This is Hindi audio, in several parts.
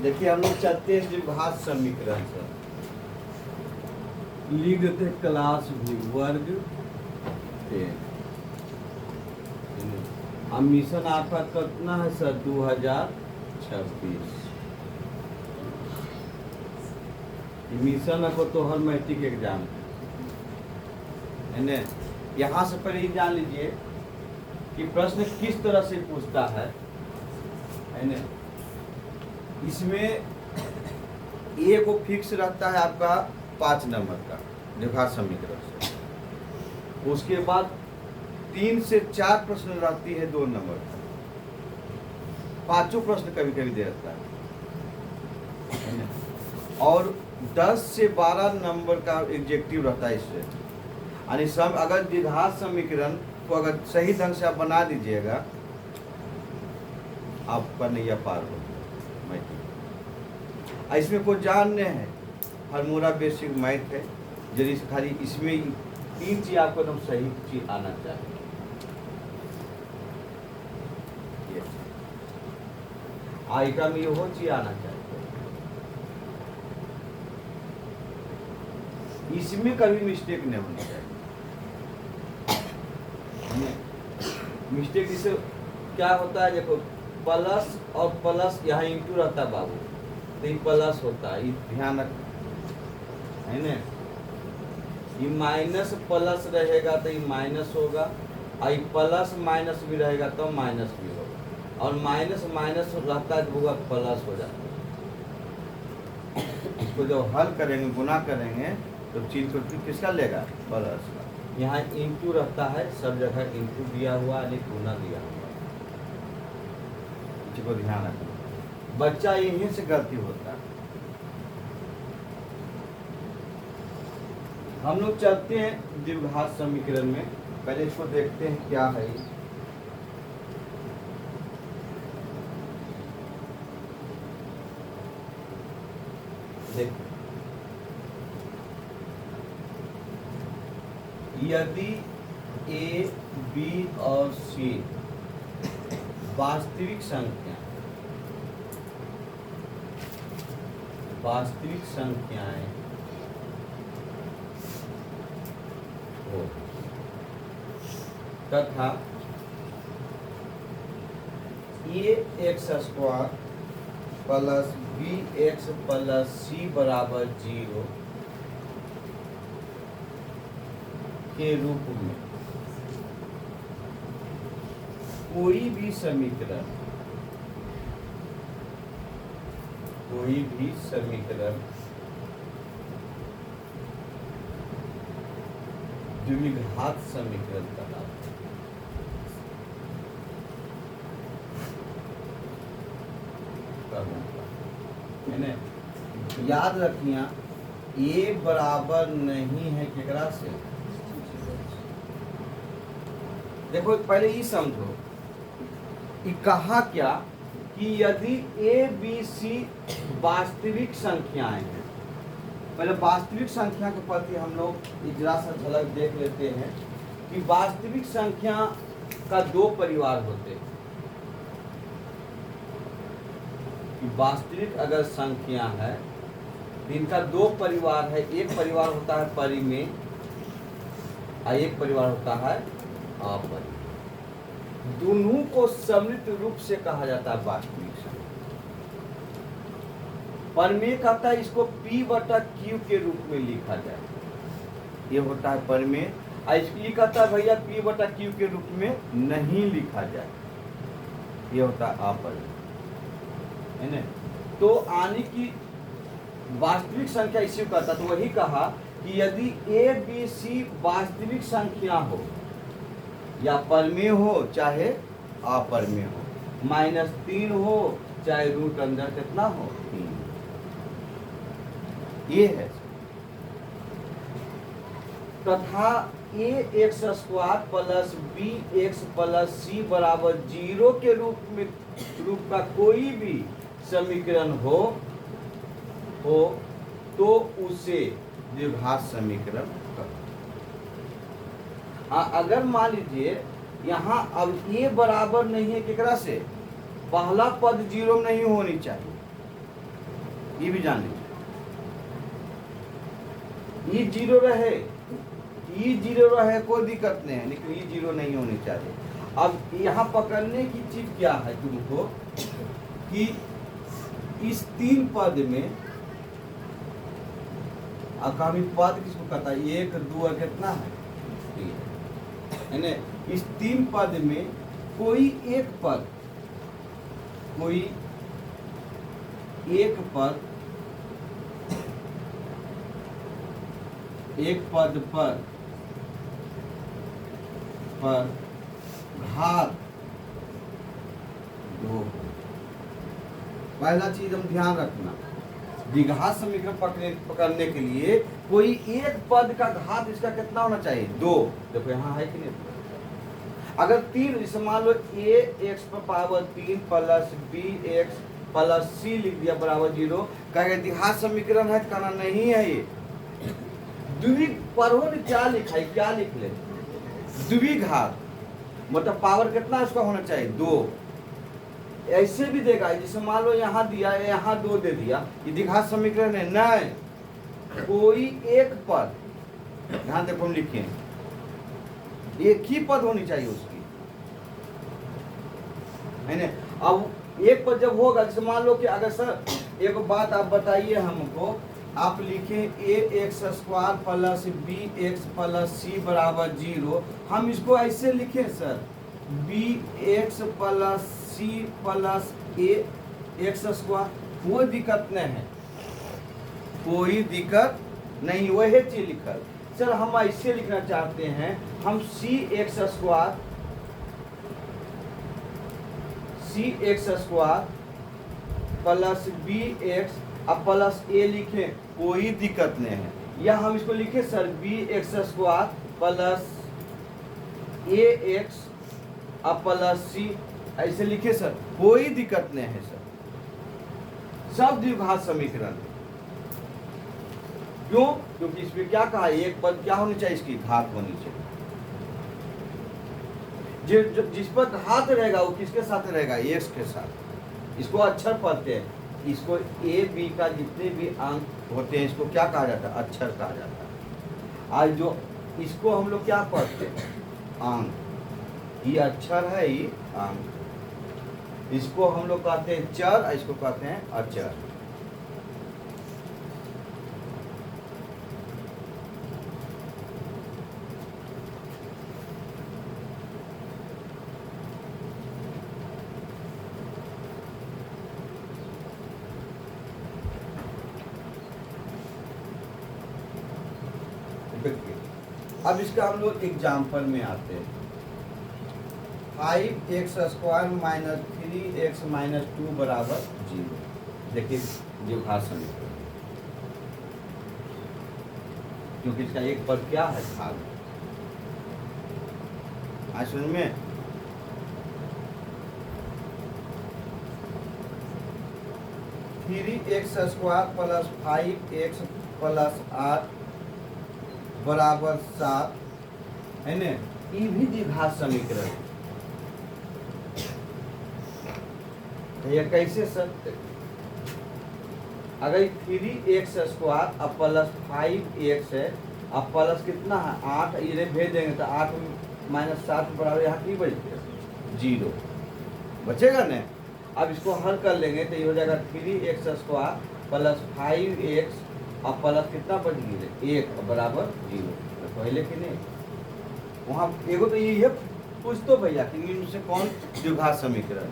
देखिए हम लोग चलते हैं द्विघात समीकरण से। लिख देते क्लास भी वर्ग 10। अब मिशन आपका कितना है सर? 2026 मिशन है को तो हर मैट्रिक एग्जाम है ना। यहाँ से पहले ये जान लीजिए कि प्रश्न किस तरह से पूछता है ना। इसमें ए को फिक्स रहता है आपका 5 नंबर का द्विघात समीकरण से। उसके बाद 3 से 4 प्रश्न रहती है 2 नंबर का। 5 प्रश्न कभी कभी दे रहता है और 10 से 12 नंबर का एग्जेक्टिव रहता है इससे। यानी सब अगर द्विघात समीकरण को अगर सही ढंग से आप बना दीजिएगा आपका नैया पार हो। इसमें कोई जानने हैं फार्मूला बेसिक मैथ है यदि खाली इसमें 3 चीज आपको एकदम सही चीज आना चाहिए। आइटम ये हो चीज आना चाहिए। इसमें कभी मिस्टेक नहीं होनी चाहिए। मिस्टेक इससे क्या होता है? देखो प्लस और प्लस यहाँ इंटू रहता है बाबू, तो ये प्लस होता है, ये ध्यान रख है ना। ये माइनस प्लस रहेगा तो ये माइनस होगा, और ये प्लस माइनस भी रहेगा तो माइनस भी होगा, और माइनस माइनस रहता है तो होगा प्लस हो जाता है। इसको जब हल करेंगे गुना करेंगे तो चीज को किसका लेगा? प्लस का। यहाँ इंटू रहता है, सब जगह इंटू दिया हुआ है, गुना दिया हुआ है। इसको ध्यान रखना, बच्चा यहीं से गलती होता है। हम लोग चलते हैं द्विघात समीकरण में। पहले इसको देखते हैं क्या है। देखो यदि ए बी और सी वास्तविक संख्याएं हो तथा A x square plus B x plus सी बराबर 0 के रूप में कोई भी समीकरण द्विघात समीकरण कहलाता है। याद रखिए ए बराबर नहीं है केकरा से। देखो पहले ये समझो कि कहा क्या कि यदि ए बी सी वास्तविक संख्याएं हैं। पहले वास्तविक संख्या के प्रति हम लोग जरा सा झलक देख लेते हैं कि वास्तविक संख्या का 2 परिवार होते हैं। कि वास्तविक अगर संख्या है इनका 2 परिवार है। एक परिवार होता है परिमेय और एक परिवार होता है अपरिमेय। दोनों को सम्मिलित रूप से कहा जाता है वास्तविक संख्या। परिमेय कहता है इसको P बटा Q के रूप में लिखा जाए, ये होता है परिमेय। और इसलिए कहता है भैया P बटा Q के रूप में नहीं लिखा जाए, ये होता है अपरिमेय, है ना। तो आने की वास्तविक संख्या इसी को कहता, तो वही कहा कि यदि ए बी सी वास्तविक संख्या हो या परिमेय हो चाहे अपरिमेय हो, -3 हो चाहे रूट अंदर कितना हो 3, ये है। तथा A x square plus B x plus सी बराबर 0 के रूप का कोई भी समीकरण हो तो उसे द्विघात समीकरण कहो। अगर मान लीजिए यहाँ अब ए बराबर नहीं है केकरा से, पहला पद 0 नहीं होनी चाहिए, ये भी जान लीजिए। ये जीरो रहे, ये जीरो रहे कोई दिक्कत नहीं है, लेकिन ये जीरो नहीं होनी चाहिए। अब यहाँ पकड़ने की चीज क्या है तुमको कि इस तीन पद में आगामी पद किसको कहता है, एक दो और कितना है, यानी इस तीन पद में कोई एक पद, कोई एक पद, एक पद पर घात दो। पहला चीज हम ध्यान रखना, द्विघात समीकरण पकड़ने के लिए कोई एक पद का घात इसका कितना होना चाहिए, दो। देखो यहाँ है कि नहीं, अगर तीन, जैसे मान लो ए एक्स पर power 3 plus B x plus C लिख दिया बराबर 0, कहेगा द्विघात समीकरण है, कहना नहीं है ये पढ़ो ने क्या लिखा है, क्या लिख ले, द्विघात मतलब पावर कितना इसका होना चाहिए, 2। ऐसे भी देगा, जैसे मान लो यहाँ दिया है, यहाँ 2 दे दिया, ये द्विघात समीकरण है नहीं, कोई एक पद, ध्यान देखो हम लिखे एक ही पद होनी चाहिए उसकी, है ना। अब एक पद जब होगा, जैसे मान लो कि अगर सर एक बात आप बताइए हमको, आप लिखें a x square plus B x plus सी बराबर 0, हम इसको ऐसे लिखें sir, b x plus c plus a x square, कोई दिक्कत नहीं है, कोई दिक्कत नहीं, वही चीज लिखल। सर हम ऐसे लिखना चाहते हैं, हम c x square plus B x अब प्लस ए लिखें, कोई दिक्कत नहीं है। या हम इसको लिखें sir b x square plus a x अब प्लस सी, ऐसे लिखे सर, कोई दिक्कत नहीं है सर, सब द्विघात समीकरण। क्यों? क्योंकि इसमें क्या कहा, एक पद क्या होनी चाहिए, इसकी घात होनी चाहिए। जिस पर घात रहेगा वो किसके साथ रहेगा, एक्स के साथ। इसको अक्षर पढ़ते हैं, इसको ए बी का जितने भी अंक होते हैं इसको क्या कहा जाता है, अक्षर कहा जाता है। आज जो इसको हम लोग क्या पढ़ते हैं, अंक, ये अक्षर है, ये अंक। इसको हम लोग कहते हैं चर, इसको कहते हैं अक्षर। अब इसका हम लोग एग्जाम्पल में आते हैं। 5x square minus 3x minus 2 बराबर 0। देखिए द्विघात समीकरण, क्योंकि इसका एक पद क्या है, घात। समझ में, three x square plus 5x plus 8 बराबर 7 है ना, ये भी द्विघात समीकरण है। ये कैसे सर, अगर 3x स्क्वायर अब प्लस 5x है, अब प्लस कितना है 8, ये भेज देंगे तो 8 माइनस 7 बराबर यहाँ की बचेगा 0, बचेगा ना। अब इसको हल कर लेंगे तो ये हो जाएगा 3x स्क्वायर प्लस 5x अब प्लस कितना बच गया 1 बराबर 0। पहले कि नहीं, वहाँ एगो तो ये पूछ तो भैया कि इनमें से कौन द्विघात समीकरण।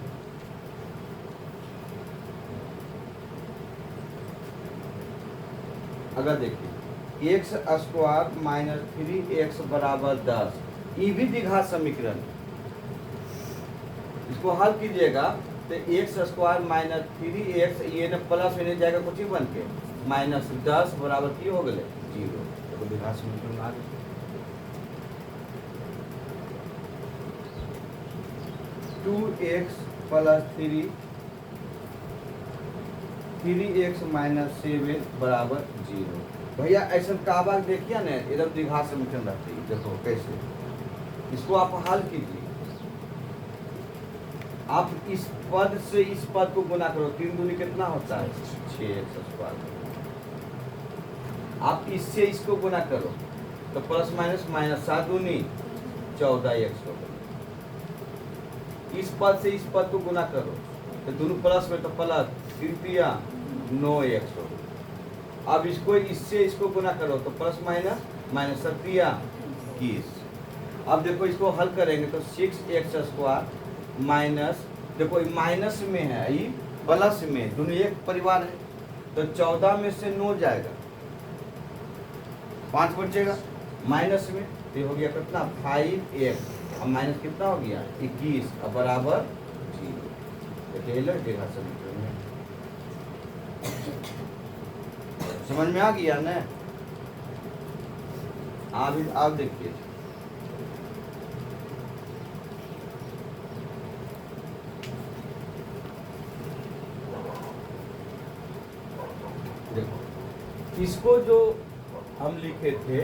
अगर देखिए एक्स स्क्वायर माइनस 3x बराबर 10, ये भी द्विघात समीकरण। इसको हल कीजिएगा तो एक्स स्क्वायर माइनस 3x ये न प्लस होने जाएगा कुछ ही बन के माइनस 10 बराबर की हो गए 0। तो द्विघात समीकरण आ गया। 2x प्लस 3x माइनस 7 बराबर 0। भैया ऐसा काबा देखिए ना, एकदम द्विघात समीकरण रहती है। देखो कैसे, इसको आप हल कीजिए। आप इस पद से इस पद को गुना करो, 3 दूनी कितना होता है 6x²। आप इससे इसको गुना करो तो प्लस माइनस माइनस, 7 दूनी 14x होगा। इस पद से इस पद को गुना करो तो दोनों प्लस में तो प्लस, 3 9x होगा। अब इसको इससे इसको गुना करो तो प्लस माइनस माइनस, 7 21। अब देखो इसको हल करेंगे तो 6x² माइनस, देखो माइनस में है ये प्लस में, दोनों एक परिवार है तो 14 में से 9 जाएगा, 5 बचेगा माइनस में, तो हो गया कितना 5x। अब माइनस कितना हो गया 21 अब बराबर 0। टेलर द्विघात समीकरण में समझ में आ गया ना। आप देखिए देखो इसको जो हम लिखे थे,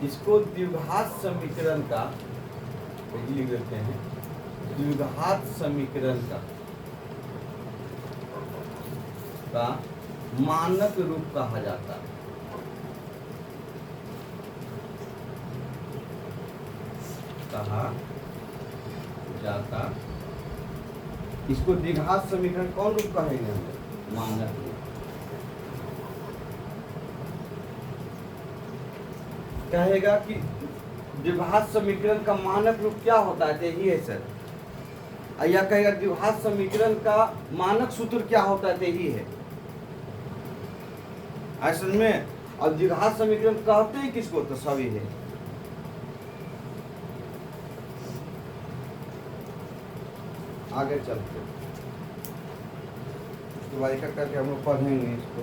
इसको द्विघात समीकरण का लिख देते हैं, द्विघात समीकरण का मानक रूप कहा जाता है। कहा जाता, इसको द्विघात समीकरण कौन रूप कहेंगे हम? मानक रूप। कहेगा कि द्विघात समीकरण का मानक रूप क्या होता है, यही है सर। या कहेगा द्विघात समीकरण का मानक सूत्र क्या होता है, यही है असल में। और द्विघात समीकरण कहते हैं किसको, तो सभी है। आगे चलते उसके बाद एक करके हम लोग पढ़ेंगे इसको।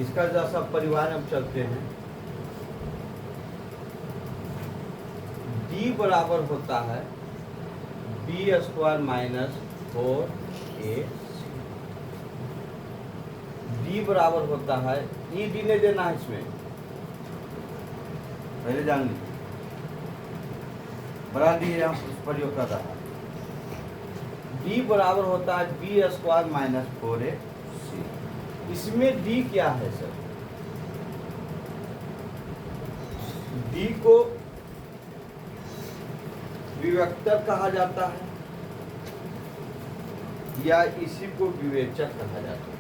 इसका जैसा परिवार हम चलते हैं, d बराबर होता है b² माइनस 4ac। d बराबर होता है, ई डी नहीं देना है इसमें, पहले जान लीजिए, बड़ा डी यहाँ प्रयोग कर रहा है। d बराबर होता है b² माइनस 4ac। इसमें d क्या है सर? d को विवेक्तर कहा जाता है या इसी को विवेचक कहा जाता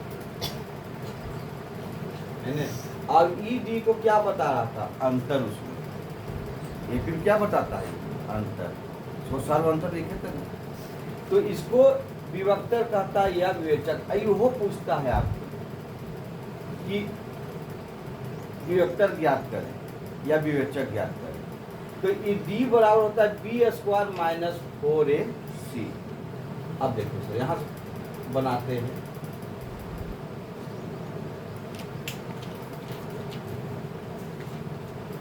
है ना। और ई डी को क्या बता रहा था? अंतर। उसमें ये फिर क्या बताता है? अंतर। सो सार्व अंतर लिखे थे ना, तो इसको विवेक्तर कहता है या विवेचक। वो पूछता है आपको कि विवेक्तर ज्ञात करें या विवेचक ज्ञात करें, तो ये d बराबर होता है b² माइनस 4ac। अब देखो सर यहाँ बनाते हैं,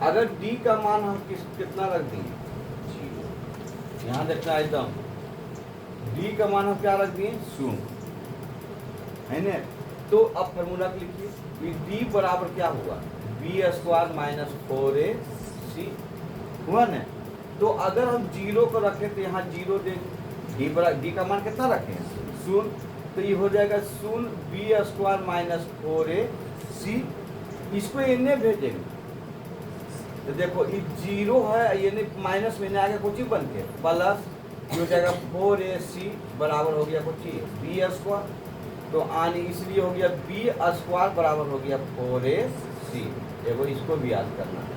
अगर d का मान हम कितना रख देंगे 0, यहाँ देखना एकदम d का मान हम क्या रख दिए 0 है ना। तो अब फॉर्मूला लिखिए, d बराबर क्या हुआ b² माइनस 4ac हुआ ना। तो अगर हम 0 को रखें तो यहाँ 0 देंगे, डी का मान कितना रखें? शून्य। तो ये हो जाएगा शून्य बी स्क्वायर माइनस 4ac। इसको इन्हें भेजेंगे तो देखो ये 0 है, ये माइनस में आ गया कुछ ही बन के प्लस ये हो जाएगा 4ac बराबर हो गया कुछ बी स्क्वायर। तो आने इसलिए हो गया बी स्क्वायर बराबर हो गया 4ac। देखो इसको भी याद करना है।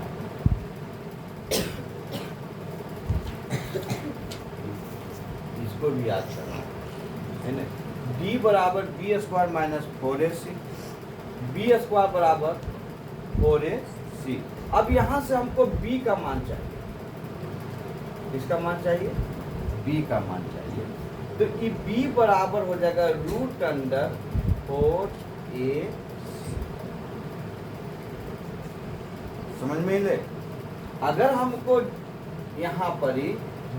इसको भी याद करना है ना। डी बराबर b square minus 4ac, b square बराबर 4ac। अब यहाँ से हमको b का मान चाहिए। किसका मान चाहिए? b का मान चाहिए। तो ये b बराबर हो जाएगा रूट अंडर 4ac। समझ में ले? अगर हमको यहाँ पर ही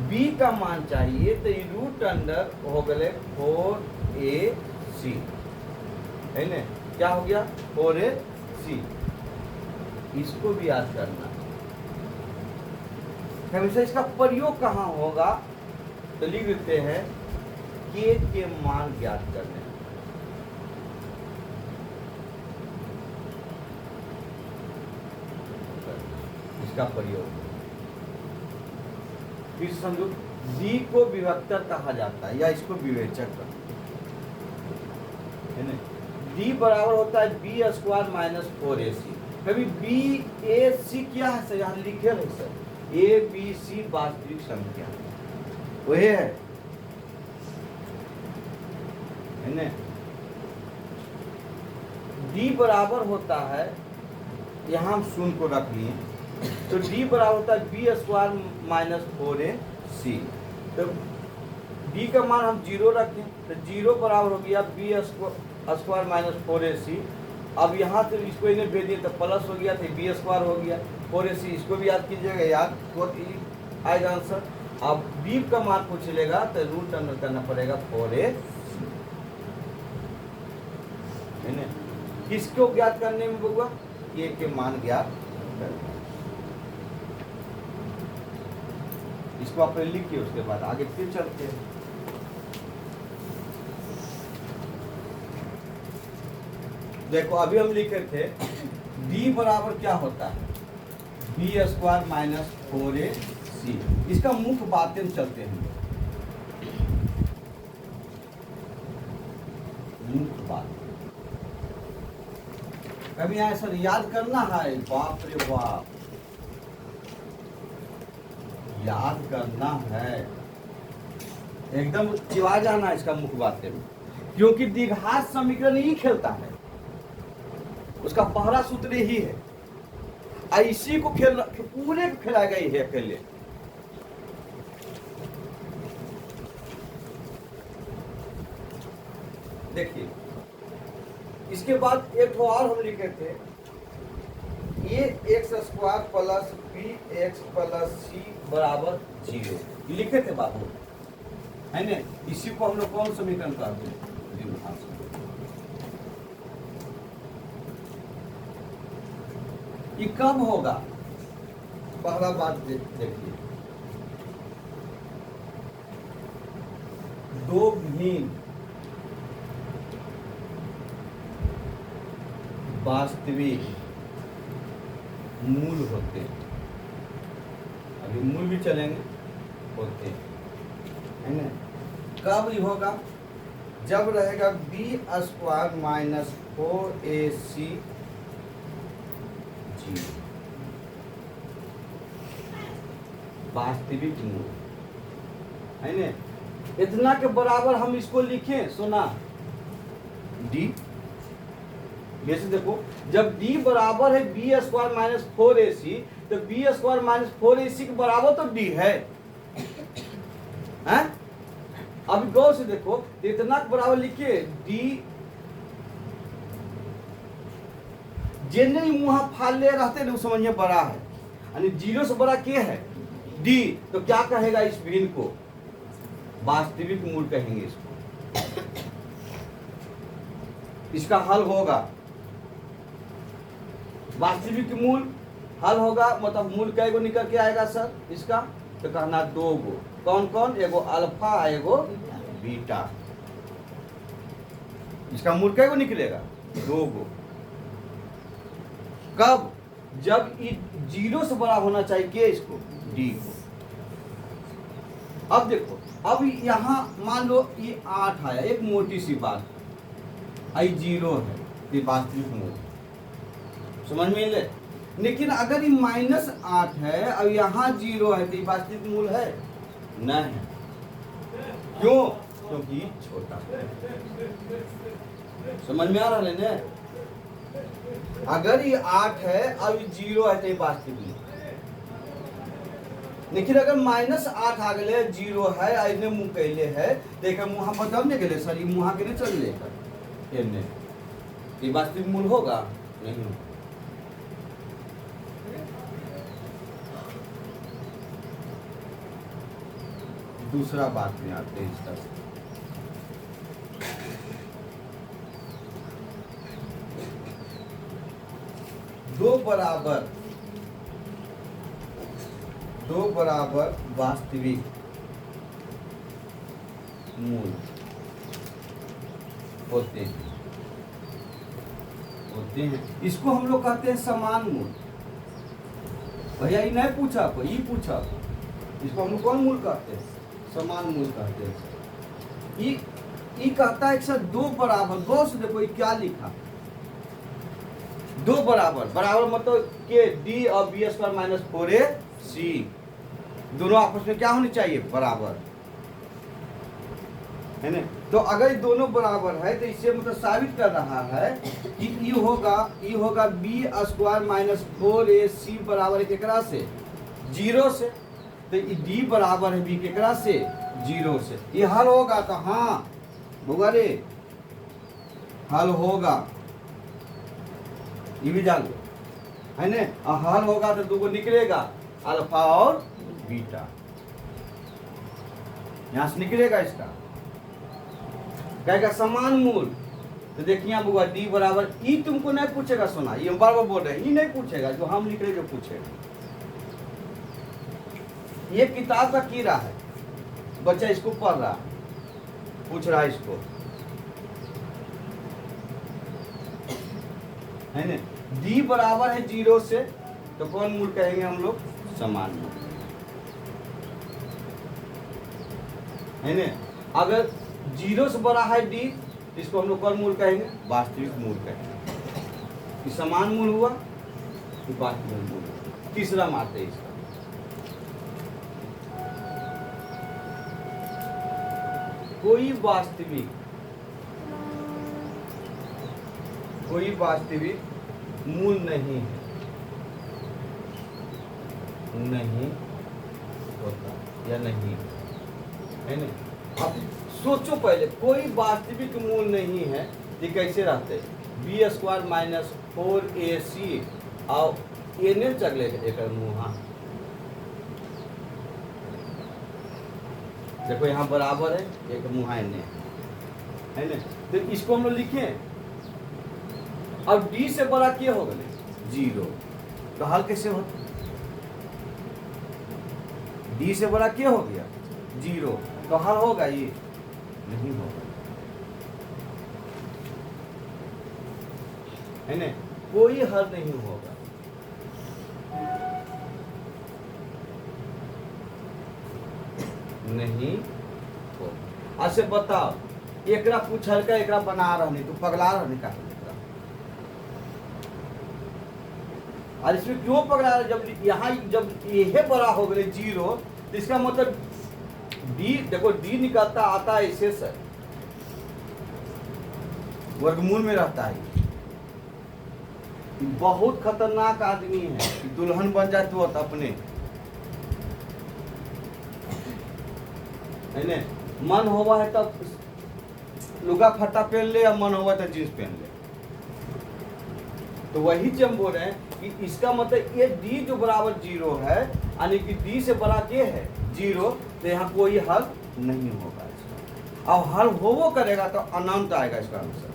b का मान चाहिए तो ये रूट अंडर हो गए 4ac है ना। क्या हो गया? 4ac। इसको भी याद करना। हमेशा इसका प्रयोग कहाँ होगा? तो लिख देते हैं k के मान ज्ञात करने। इसका प्रयोग फिर समझो d को विभक्तर कहा जाता है या इसको विवेचक है ना। d बराबर होता है बी स्क्वायर माइनस 4ac। कभी बी ए सी क्या है सर? यहाँ लिखे है सर ए बी सी वास्तविक संख्या वही है ना। d बराबर होता है, यहाँ हम शून्य को रख लिए तो d बराबर होता है बी स्क्वायर माइनस 4ac। तो d का मान हम 0 रखें तो 0 बराबर हो गया बी स्क्वायर माइनस 4ac। अब यहाँ से इसको इन्हें भेज दिए तो प्लस हो गया, तो बी स्क्वायर हो गया 4ac। इसको भी याद कीजिएगा, याद बहुत आएगा आंसर। अब b का मान पूछ लेगा तो रूट अंडर करना पड़ेगा 4ac है ना। किसको ज्ञात करने में बउआ? k के मान ज्ञात करना। इसको आप लिखिए, उसके बाद आगे फिर चलते हैं। देखो अभी हम लिखे थे d बराबर क्या होता है? B square minus 4ac। इसका मुख्य बातें हम चलते हैं। मुख्य बात कभी ऐसा याद करना है। बाप रे बाप, याद करना है, एकदम चिवा जाना है इसका मुख्य बातें में। क्योंकि द्विघात समीकरण ही खेलता है, उसका पहला सूत्र ही है। इसी को खेल पूरे को खिलाएगा ही है अकेले। देखिए इसके बाद एक तो और हम लिखे थे ये x square plus B x plus सी बराबर 0 लिखे थे बाबू है ना। इसी को हम लोग कौन समीकरण कहते हैं? ये कब होगा? पहला बात देखिए, दो भिन्न वास्तविक मूल होते हैं। अभी मूल भी चलेंगे, होते है ना। कब ये होगा? जब रहेगा बी स्क्वायर माइनस 4ac 0 वास्तविक मूल है ना। इतना के बराबर हम इसको लिखें, सुना d। जैसे देखो जब d बराबर है बी स्क्वायर माइनस 4ac तो बी स्क्वायर माइनस 4ac के बराबर तो d है हैं? अब गौर से देखो इतना के बराबर लिखिए d। जिन्हें मुँह फाले रहते ना समझिए बड़ा है, यानी 0 से बड़ा क्या है? d। तो क्या कहेगा इस भिन्न को? वास्तविक मूल कहेंगे इसको। इसका हल होगा वास्तविक मूल हल होगा, मतलब मूल कै गो निकल के आएगा सर इसका? तो कहना 2 गो। कौन कौन, एगो अल्फा एगो बीटा। इसका मूल कैगो निकलेगा, 2 गो। कब, जब ये 0 से बड़ा होना चाहिए के इसको, डी को। अब देखो, अब यहाँ मान लो ये 8 आया, एक मोटी सी बात, आई 0 है, ये वास्तविक मूल, समझ में ले। लेकिन अगर ये -8 है और यहाँ 0 है तो ये वास्तविक मूल है, नहीं है। क्यों, क्योंकि छोटा है। समझ में आ रहा है ना। अगर ये 8 है और ये 0 है तो ये वास्तविक मूल। लेकिन अगर -8 आ गए, 0 है और इन्हें मुँह कैले है, तो मुँह बदल नहीं गए सर, ये मुँह के नहीं चल लेकर, ये वास्तविक मूल होगा नहीं होगा। दूसरा बात में आते हैं इसका, दो बराबर वास्तविक मूल होते हैं, इसको हम लोग कहते हैं समान मूल। भैया ये नहीं पूछा कोई, ये पूछा, इसको हम लोग कौन मूल कहते हैं, समान मूल कहते हैं। ये कहता है सर 2 बराबर, 2 से देखो ये क्या लिखा, 2 बराबर, बराबर मतलब के डी और बी स्क्वायर माइनस 4ac, दोनों आपस में क्या होनी चाहिए, बराबर, है ना। तो अगर दोनों बराबर है तो इससे मतलब साबित कर रहा है कि ये होगा बी स्क्वायर माइनस 4ac बराबर केकरा से, 0 से। तो ये डी बराबर है बी केकरा से, 0 से। ये हल होगा तो हाँ होगा रे, हल होगा, ये भी जान लो, है ना। हल होगा तो 2 गो निकलेगा, अल्फा और बीटा, यहां से निकलेगा इसका, कहेगा समान मूल। तो देखिए यहाँ होगा डी बराबर, ई तुमको नहीं पूछेगा, सुना ये बार-बार बोल रहे हैं, ये नहीं पूछेगा, जो हम लिख रहे जो पूछेगा। ये किताब का कीड़ा है, बच्चा इसको पढ़ रहा, पूछ रहा है इसको, है ना। डी बराबर है 0 से, तो कौन मूल कहेंगे हम लोग, समान मूल, है ना। अगर 0 से बड़ा है डी, इसको हम लोग कौन मूल कहेंगे, वास्तविक मूल कहेंगे। ये समान मूल हुआ, ये वास्तविक मूल हुआ। तीसरा मात्र है इसका, कोई वास्तविक मूल नहीं होता या नहीं, है ना। अब सोचो पहले, कोई वास्तविक मूल नहीं है, ये कैसे रहते, बी स्क्वायर माइनस 4ac और एने चगले एक मुँह, देखो यहाँ बराबर है, एक मुँह एने, है ना। तो इसको हम लोग लिखें, अब डी से बड़ा क्या हो गए, 0, तो हल कैसे होता, डी से बड़ा क्या हो गया, 0, तो हल होगा, ये नहीं होगा, है ना। कोई हल नहीं होगा, नहीं होगा। अच्छा बताओ, एकरा पूछल का एकरा बना रहने, तू पगला रहने का, और इसमें क्यों पकड़ा रहा, जब यहाँ जब ये बड़ा हो गए 0, तो इसका मतलब डी, देखो डी निकलता आता है इसे सर, वर्गमूल में रहता है। बहुत खतरनाक आदमी है, दुल्हन बन जाए तो अपने, है ना। मन हुआ है तब लुगा फटा पहन ले, या मन हुआ तो जींस पहन ले। तो वही हम बोल रहे हैं कि इसका मतलब ये डी जो बराबर 0 है, यानी कि डी से बड़ा के है 0, तो यहाँ कोई हल नहीं होगा इसका। अब हल होवो करेगा तो अनंत आएगा इसका आंसर,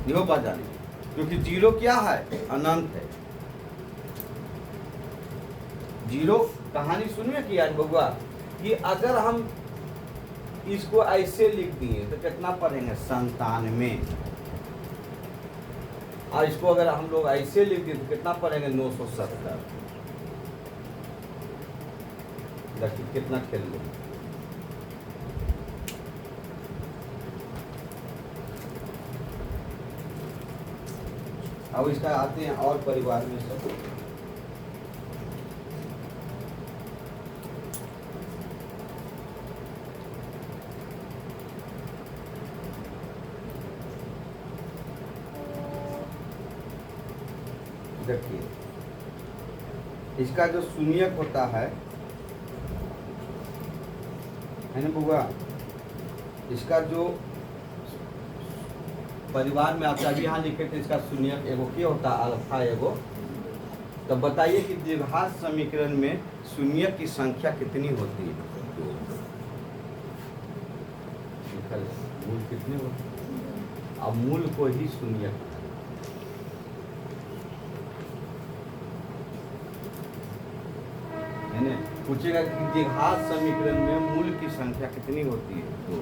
ये बात जानिए, क्योंकि 0 क्या है, अनंत है। 0 कहानी सुनिए कि आज बबुआ, कि अगर हम इसको ऐसे लिख दिए तो कितना पढ़ेंगे 97, और इसको अगर हम लोग ऐसे लिख दिए तो कितना पढ़ेंगे 970। देखिए कितना खेल लो। अब इसका आते हैं और परिवार में सब। देखिए इसका जो शून्यक होता है ना बुआ, इसका जो परिवार में आपने अभी यहाँ लिखे थे इसका शून्यक एगो क्या होता है अल्फा एगो। तो बताइए कि द्विघात समीकरण में शून्यक की संख्या कितनी होती है? मूल कितने होते हैं? अब मूल को ही शून्यक पूछेगा कि द्विघात समीकरण में मूल की संख्या कितनी होती है? 2।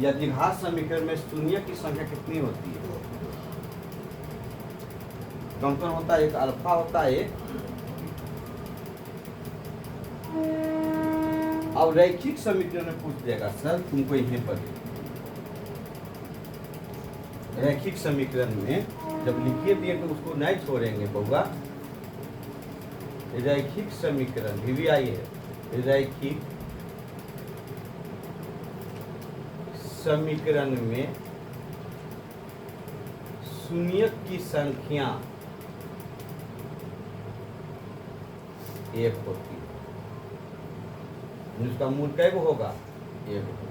या द्विघात समीकरण में शून्य की संख्या कितनी होती है? कौन कौन होता है? एक अल्फा होता है एक। अब रैखिक समीकरण में पूछ देगा सर तुमको यहीं पर रैखिक समीकरण में जब लिखिए दिए तो उसको नहीं छोड़ेंगे बउआ। रैखिक समीकरण भी आई है। रैखिक समीकरण में शून्य की संख्या एक होती है। उसका मूल कैसे होगा? एक होगा।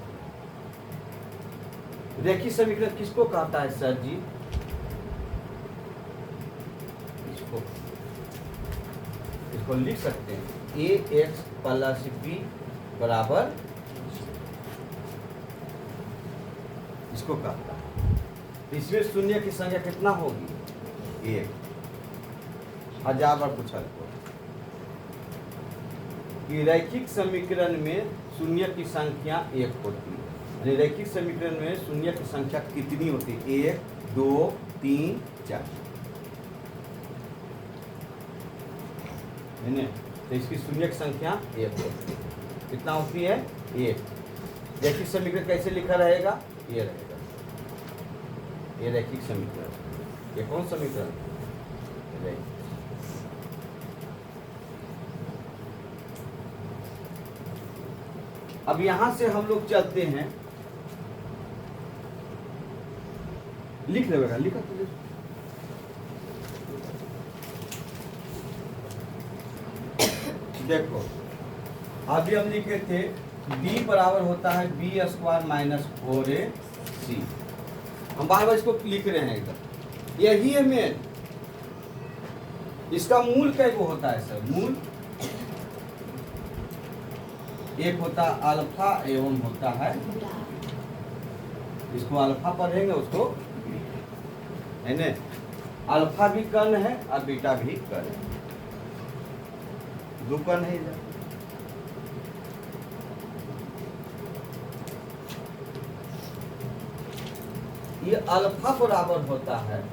रैखिक समीकरण किसको कहता है सर जी? इसको लिख सकते हैं ax प्लस b बराबर इसको कहता है। इसमें शून्य की संख्या कितना होगी? 1। 1000 बार पूछा कि रैखिक समीकरण में शून्य की संख्या 1 होती है। रैखिक समीकरण में शून्य की संख्या कितनी होती है? 1 2 3 4 है। तो इसकी शून्य की संख्या 1 होती है। कितना होती है? 1। रैखिक समीकरण कैसे लिखा रहेगा? ये रहेगा ये रैखिक समीकरण। ये कौन समीकरण? अब यहां से हम लोग चलते हैं। लिख ले बेटा, लिखा तो लिख। देखो अभी हम लिखे थे b बराबर होता है b² माइनस 4ac। हम बार बार इसको लिख रहे हैं एकदम। यही है मेन। इसका मूल कैसे होता है सर? मूल एक होता अल्फा एवं होता है, इसको अल्फा पढ़ेंगे उसको है ना। अल्फा भी कण है और बीटा भी कण है। 2 कण है इधर। ये अल्फा बराबर होता है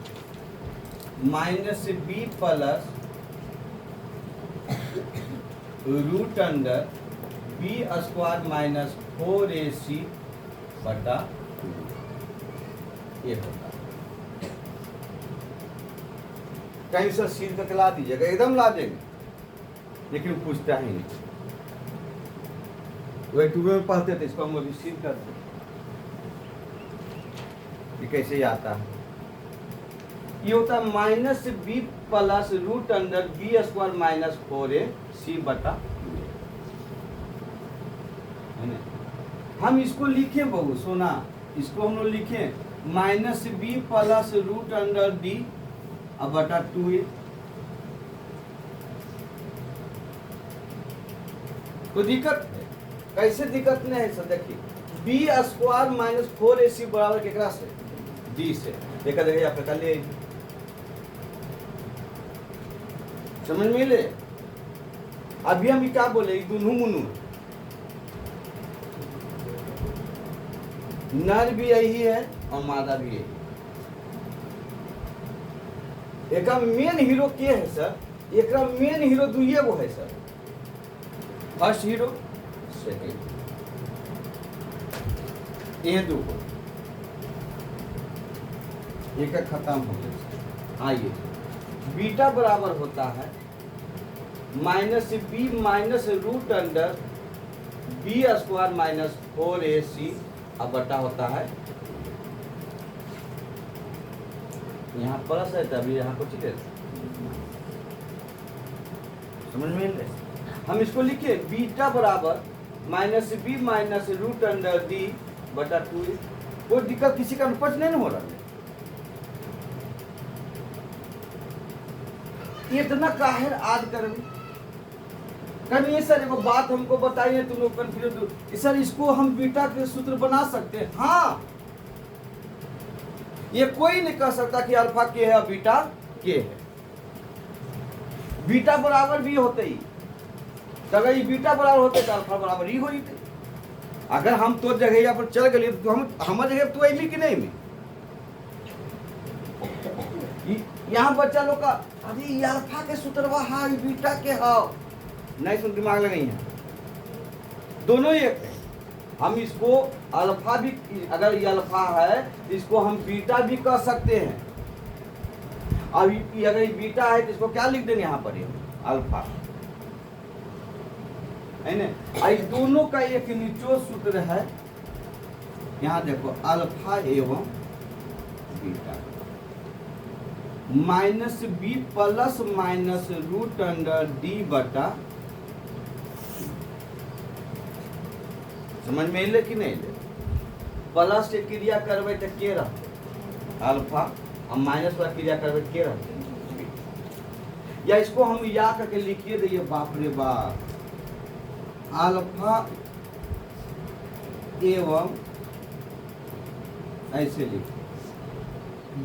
-b plus root under b² minus 4ac बटा 2 ये होता है। कहीं से सीध करके ला दीजिएगा, एकदम ला देंगे, लेकिन पूछता ही नहीं। वही 2 में पढ़ते थे, इसको हम अभी सीध करते। ये कैसे आता है? ये होता है -b plus root under b² minus 4ac बटा 2। हम इसको लिखे बहु सोना, इसको हम लोग लिखे -b plus root under d अब बटा 2a। तो दिक्कत है? कैसे दिक्कत नहीं है सर? देखिए b² माइनस 4ac बराबर केकरा से? d से। देखा देखिए आप कर लिए, समझ में ले। अभी हम क्या बोले? दोनों मुनू नर भी यही है और मादा भी यही है। एक मेन हीरो के है सर? एक मेन हीरो दुइये वो है सर, फर्स्ट हीरो सेकेंड, ये दो एक खत्म हो गया। आइए, बीटा बराबर होता है -b minus root under b square minus 4ac अब बटा होता है, यहाँ प्लस है तभी यहाँ कुछ ही समझ में ले। हम इसको लिखिए बीटा बराबर -b minus root under d बटा 2। कोई दिक्कत किसी का अनुपच नहीं हो रहा है। इतना काहिर आद करिए सर, एक बात हमको बताइए, तुम लोग कंफ्यूज सर, इसको हम बीटा के सूत्र बना सकते हैं? हाँ, ये कोई नहीं कह सकता कि अल्फा के है और बीटा के है। बीटा बराबर भी होते ही, तो अगर ये बीटा बराबर होते तो अल्फा बराबर ही होते। अगर हम तो जगह पर चल गए तो हम हमारे जगह तो अली कि नहीं में यहाँ बच्चा लोग का अरे ये अल्फा के सूत्रवा हाँ ये बीटा के हाँ नहीं सुन दिमाग लगाई है, दोनों ही एक है। हम इसको अल्फा भी, अगर ये अल्फा है तो इसको हम बीटा भी कह सकते हैं। अब अगर ये बीटा है तो इसको क्या लिख देंगे यहाँ पर, ये अल्फा है ना। इस दोनों का एक निचोड़ सूत्र है, यहाँ देखो अल्फा एवं beta -b plus minus root under d बटा, समझ में ले कि नहीं ले? प्लस के क्रिया करवे तो के रहते अल्फा और माइनस वाला क्रिया करवे के रहते, या इसको हम या करके लिखिए दे, बाप रे बाप, अल्फा एवं ऐसे लिखिए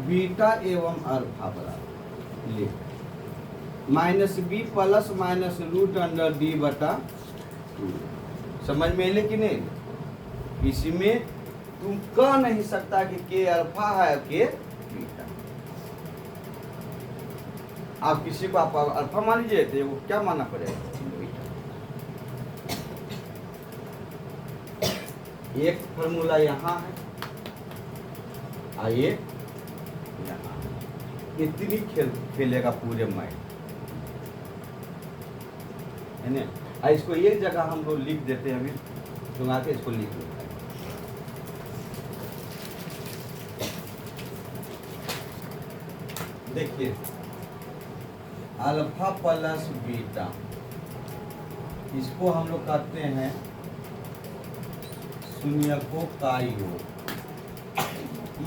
बीटा एवं अल्फा बराबर लिख -b plus minus root under d बटा 2। समझ में ले कि नहीं? इसमें तुम कह नहीं सकता कि के अल्फा है के बीटा। आप किसी को आप अल्फा मान लीजिए तो वो क्या मानना पड़ेगा, बीटा। एक फॉर्मूला यहाँ है और ये इतनी खेलेगा पूरे माइंड है ना। इसको एक जगह हम लोग लिख देते हैं, अभी सुना के इसको लिख देते हैं। देखिए अल्फा प्लस बीटा, इसको हम लोग कहते हैं शून्य को का योग।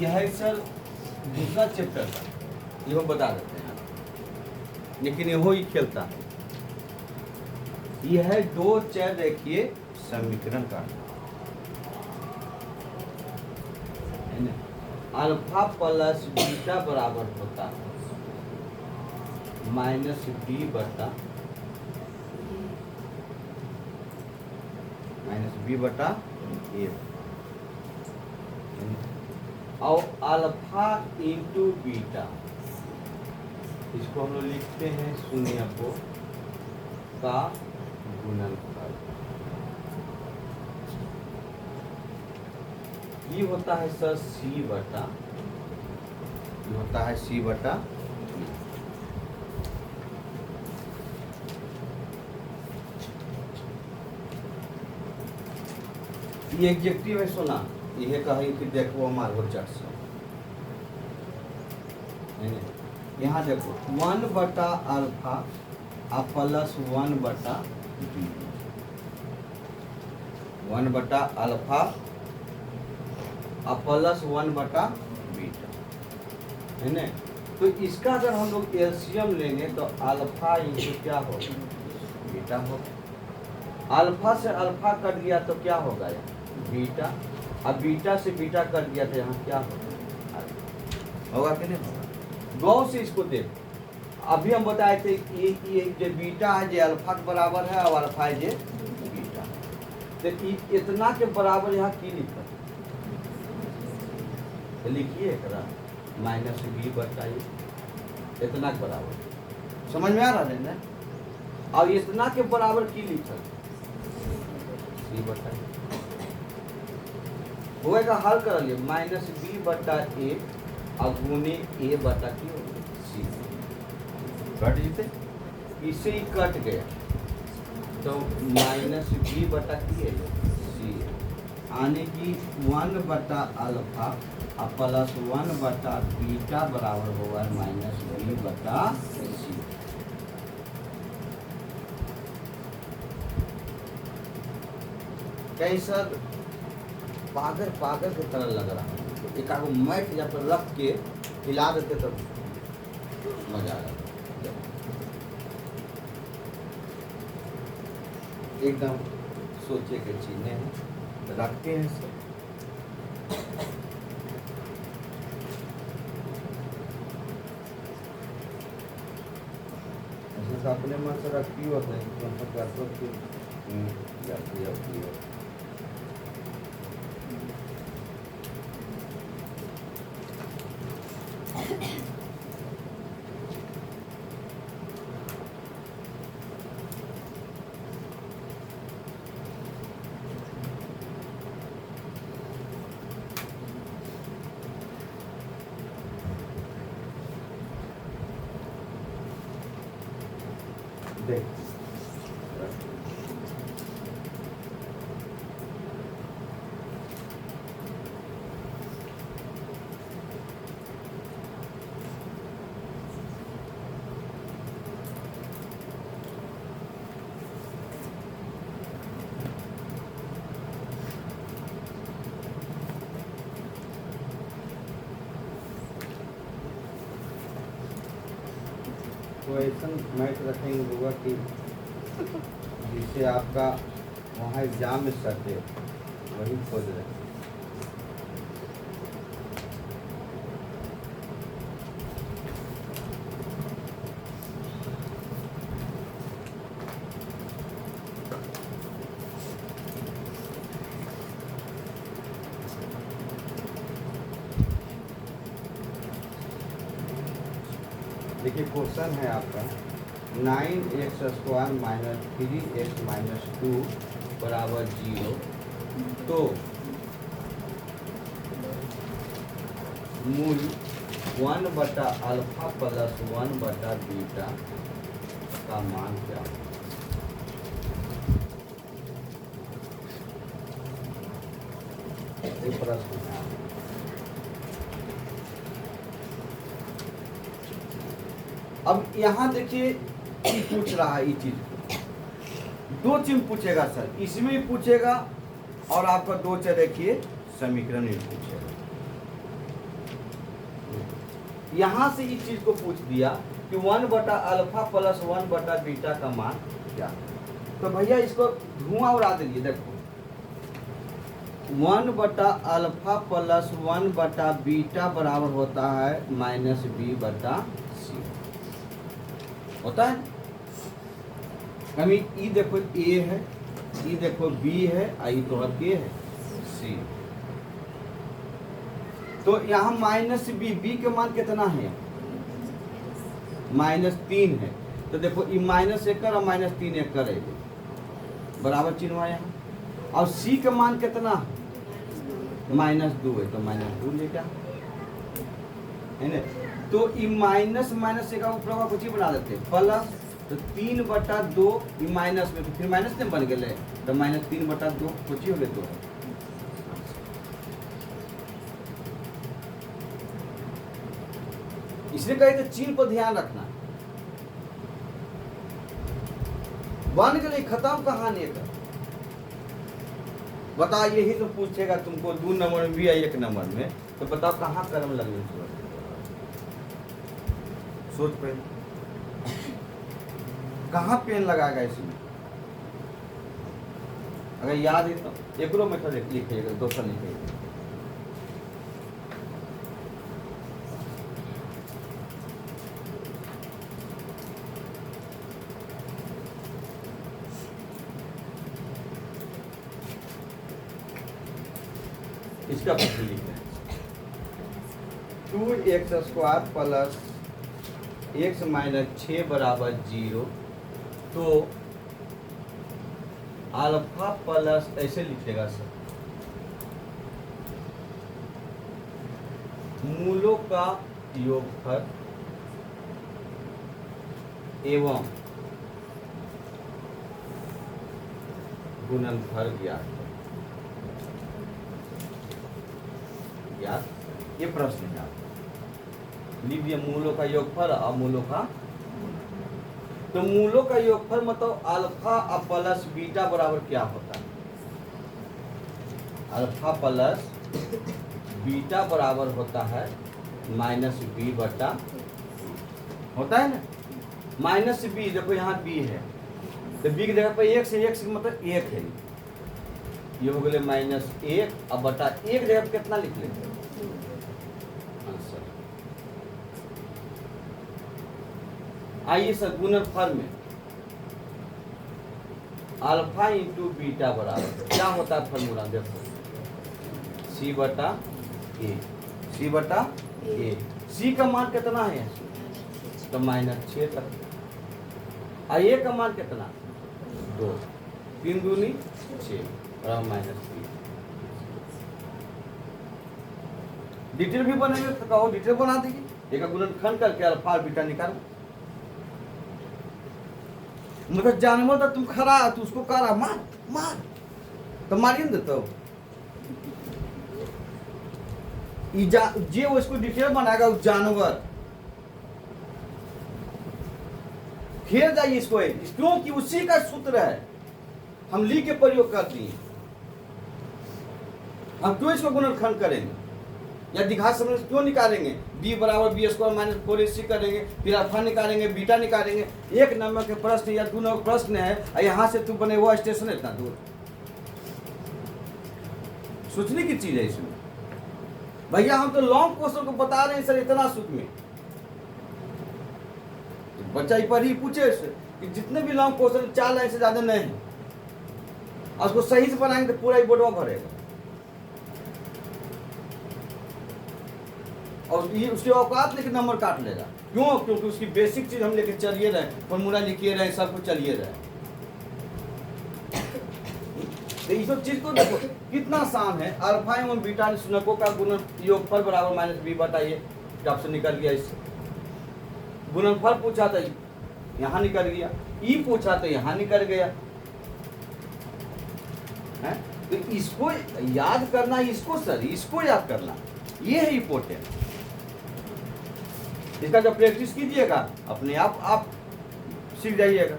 यह है सर दूसरा चैप्टर का, ये बता देते हैं, लेकिन यहो ही खेलता है। यह है दो चर रेखीय समीकरण का अल्फा प्लस बीटा बराबर होता है -b बटा a, और अल्फा इंटू बीटा, इसको हम लोग लिखते हैं शून्य को का गुणनफल। ये होता है सर c बटा, ये होता है c बटा ये एग्जेक्टिव है। सुना यह कही कि देखो हमारे हो चट से यहाँ देखो 1 बटा अल्फा प्लस 1 बटा बीटा, 1 बटा अल्फा प्लस 1 बटा बीटा है ना। तो इसका अगर हम लोग एलसीएम लेंगे तो अल्फा इंटू क्या होगा, बीटा होगा। अल्फा से अल्फा कट गया तो क्या होगा यहाँ बीटा, अब बीटा से बीटा कट गया तो यहाँ क्या होगा कि नहीं होगा। गौर से इसको देख, अभी हम बताए थे ये जो बीटा है जो अल्फा के बराबर है और अल्फा है जो बीटा, तो इतना के बराबर यहाँ की लिखा तो लिखिए एकरा माइनस बी बटा ए इतना के बराबर। समझ में आ रहा है ना? और इतना के बराबर की लिखल सी बटा ए होएगा, हल कर लिए माइनस बी बटा ए और गुने ए बटा की सी कट जीते, इससे ही कट गया तो माइनस बी बटा की है सी आने की 1 बटा अल्फा और प्लस 1 बटा बीटा बराबर होगा माइनस बी बटा सी। कैसा पागल पागल की तरह लग रहा है, एक आगो मैट जब पर रख के हिला देते तो मजा आ जाता, एकदम सोचे के चीजें हैं रखते हैं सब। ऐसे तो अपने मन से रखती होते हैं। देख तो ऐसा मैथ रखेंगे होगा कि जिससे आपका वहाँ एग्जाम में सटे वही खोज रहे। देखिए क्वेश्चन है आपका 9x² माइनस 3x माइनस 2 बराबर 0। तो मूल 1 बटा अल्फा प्लस 1 बटा बीटा का मान क्या है? एक प्रश्न है। अब यहाँ देखिए पूछ रहा है ये चीज, दो चीज पूछेगा सर, इसमें भी पूछेगा और आपका दो चीज देखिए समीकरण भी पूछेगा। यहाँ से इस चीज को पूछ दिया कि 1 बटा अल्फा प्लस 1 बटा बीटा का मान क्या, तो भैया इसको धुआं उड़ा दीजिए। देखो 1 बटा अल्फा प्लस 1 बटा बीटा बराबर होता है माइनस बी बटा सी होता है। कमी ई देखो ए है, ई देखो बी है, आई तो के है सी। तो यहाँ माइनस बी का मान कितना है? -3 है। तो देखो ई -1 और -3 एक करे बराबर चिन्ह है यहाँ। और सी का मान कितना है? -2 है, तो -2 लेगा है ना। तो ई माइनस एक ऊपर कुछ ही बना देते प्लस, तो 3 बटा 2 ई माइनस में, तो फिर माइनस में बन गए, तो -3 बटा 2 कुछ ही हो गए। तो इसलिए कहे तो चिन्ह पर ध्यान रखना। बन गए, खत्म कहानी का। बता यही तो पूछेगा तुमको 2 नंबर में भी या 1 नंबर में, तो बताओ कहाँ कर्म लगे? सोच पे कहाँ पेन लगाएगा इसमें? अगर याद है तो एक मेथड लिखिएगा, दूसरा लिखिएगा। इसका प्रश्न लिखना है। 2x² प्लस x माइनस 6 बराबर 0। तो अल्फा प्लस ऐसे लिखेगा सर, मूलों का योगफल एवं गुणनफल ज्ञात। ये प्रश्न है, लिख दिया मूलों का योगफल और मूलों का। तो मूलों का योगफल मतलब अल्फा प्लस बीटा बराबर क्या होता है? अल्फा प्लस बीटा बराबर होता है माइनस बी बटा, होता है ना, माइनस बी। देखो यहाँ बी है तो बी की जगह पर एक से मतलब एक है, ये हो गए माइनस एक। अब बटा एक जगह पर कितना लिख लेंगे आंसर। आइए सर गुणनफल में अल्फा इंटू बीटा बराबर क्या होता है फॉर्मूला? देखो सी बटा ए, सी बटा ए। सी का मान कितना है तो माइनस 6 तक, और ए का मान कितना 2, 3 दूनी 6 और माइनस 3। डिटेल भी बनेंगे तो कहो डिटेल बना दीजिए, एक गुणनखंड करके अल्फा और बीटा निकालो। मतलब जानवर तो तुम खड़ा तो उसको कह रहा मार मार तो मारिए ना। तो जे उसको डिटेल बनाएगा उस जानवर, खेल जाइए इसको, क्योंकि उसी का सूत्र है, हम लिख के प्रयोग कर दिए। हम क्यों इसको गुणनखंड करेंगे या दिखा समझ क्यों निकालेंगे? बी बराबर बी स्क्वायर माइनस 4ac करेंगे, फिर अल्फा निकालेंगे, बीटा निकालेंगे। एक नंबर के प्रश्न या 2 नंबर प्रश्न है, यहाँ से तू बने वो स्टेशन इतना दूर, सोचने की चीज है इसमें। भैया हम तो लॉन्ग क्वेश्चन को बता रहे हैं सर, इतना सुख में बच्चा पर ही पूछे कि जितने भी लॉन्ग क्वेश्चन 4 लाइन से ज्यादा नहीं है, और उसको सही से बनाएंगे तो पूरा ही बोर्ड भरेगा। और ये उसके औकात लेके नंबर काट लेगा। क्यों? क्योंकि उसकी बेसिक चीज हम लेके चलिए रहे, फॉर्मूला लिखिए रहे, सब कुछ चलिए रहे। तो इस चीज को देखो कितना आसान है। अल्फा एवं बीटा निश्चकों का गुणन योगफल बराबर माइनस बी बटा ए, आपसे निकल गया। इससे गुणनफल पूछा था यहाँ निकल गया, ई पूछा तो यहाँ निकल गया है। तो इसको याद करना, इसको सर इसको याद करना, ये है इम्पोर्टेंट। इसका जब प्रैक्टिस कीजिएगा अपने आप सीख जाइएगा।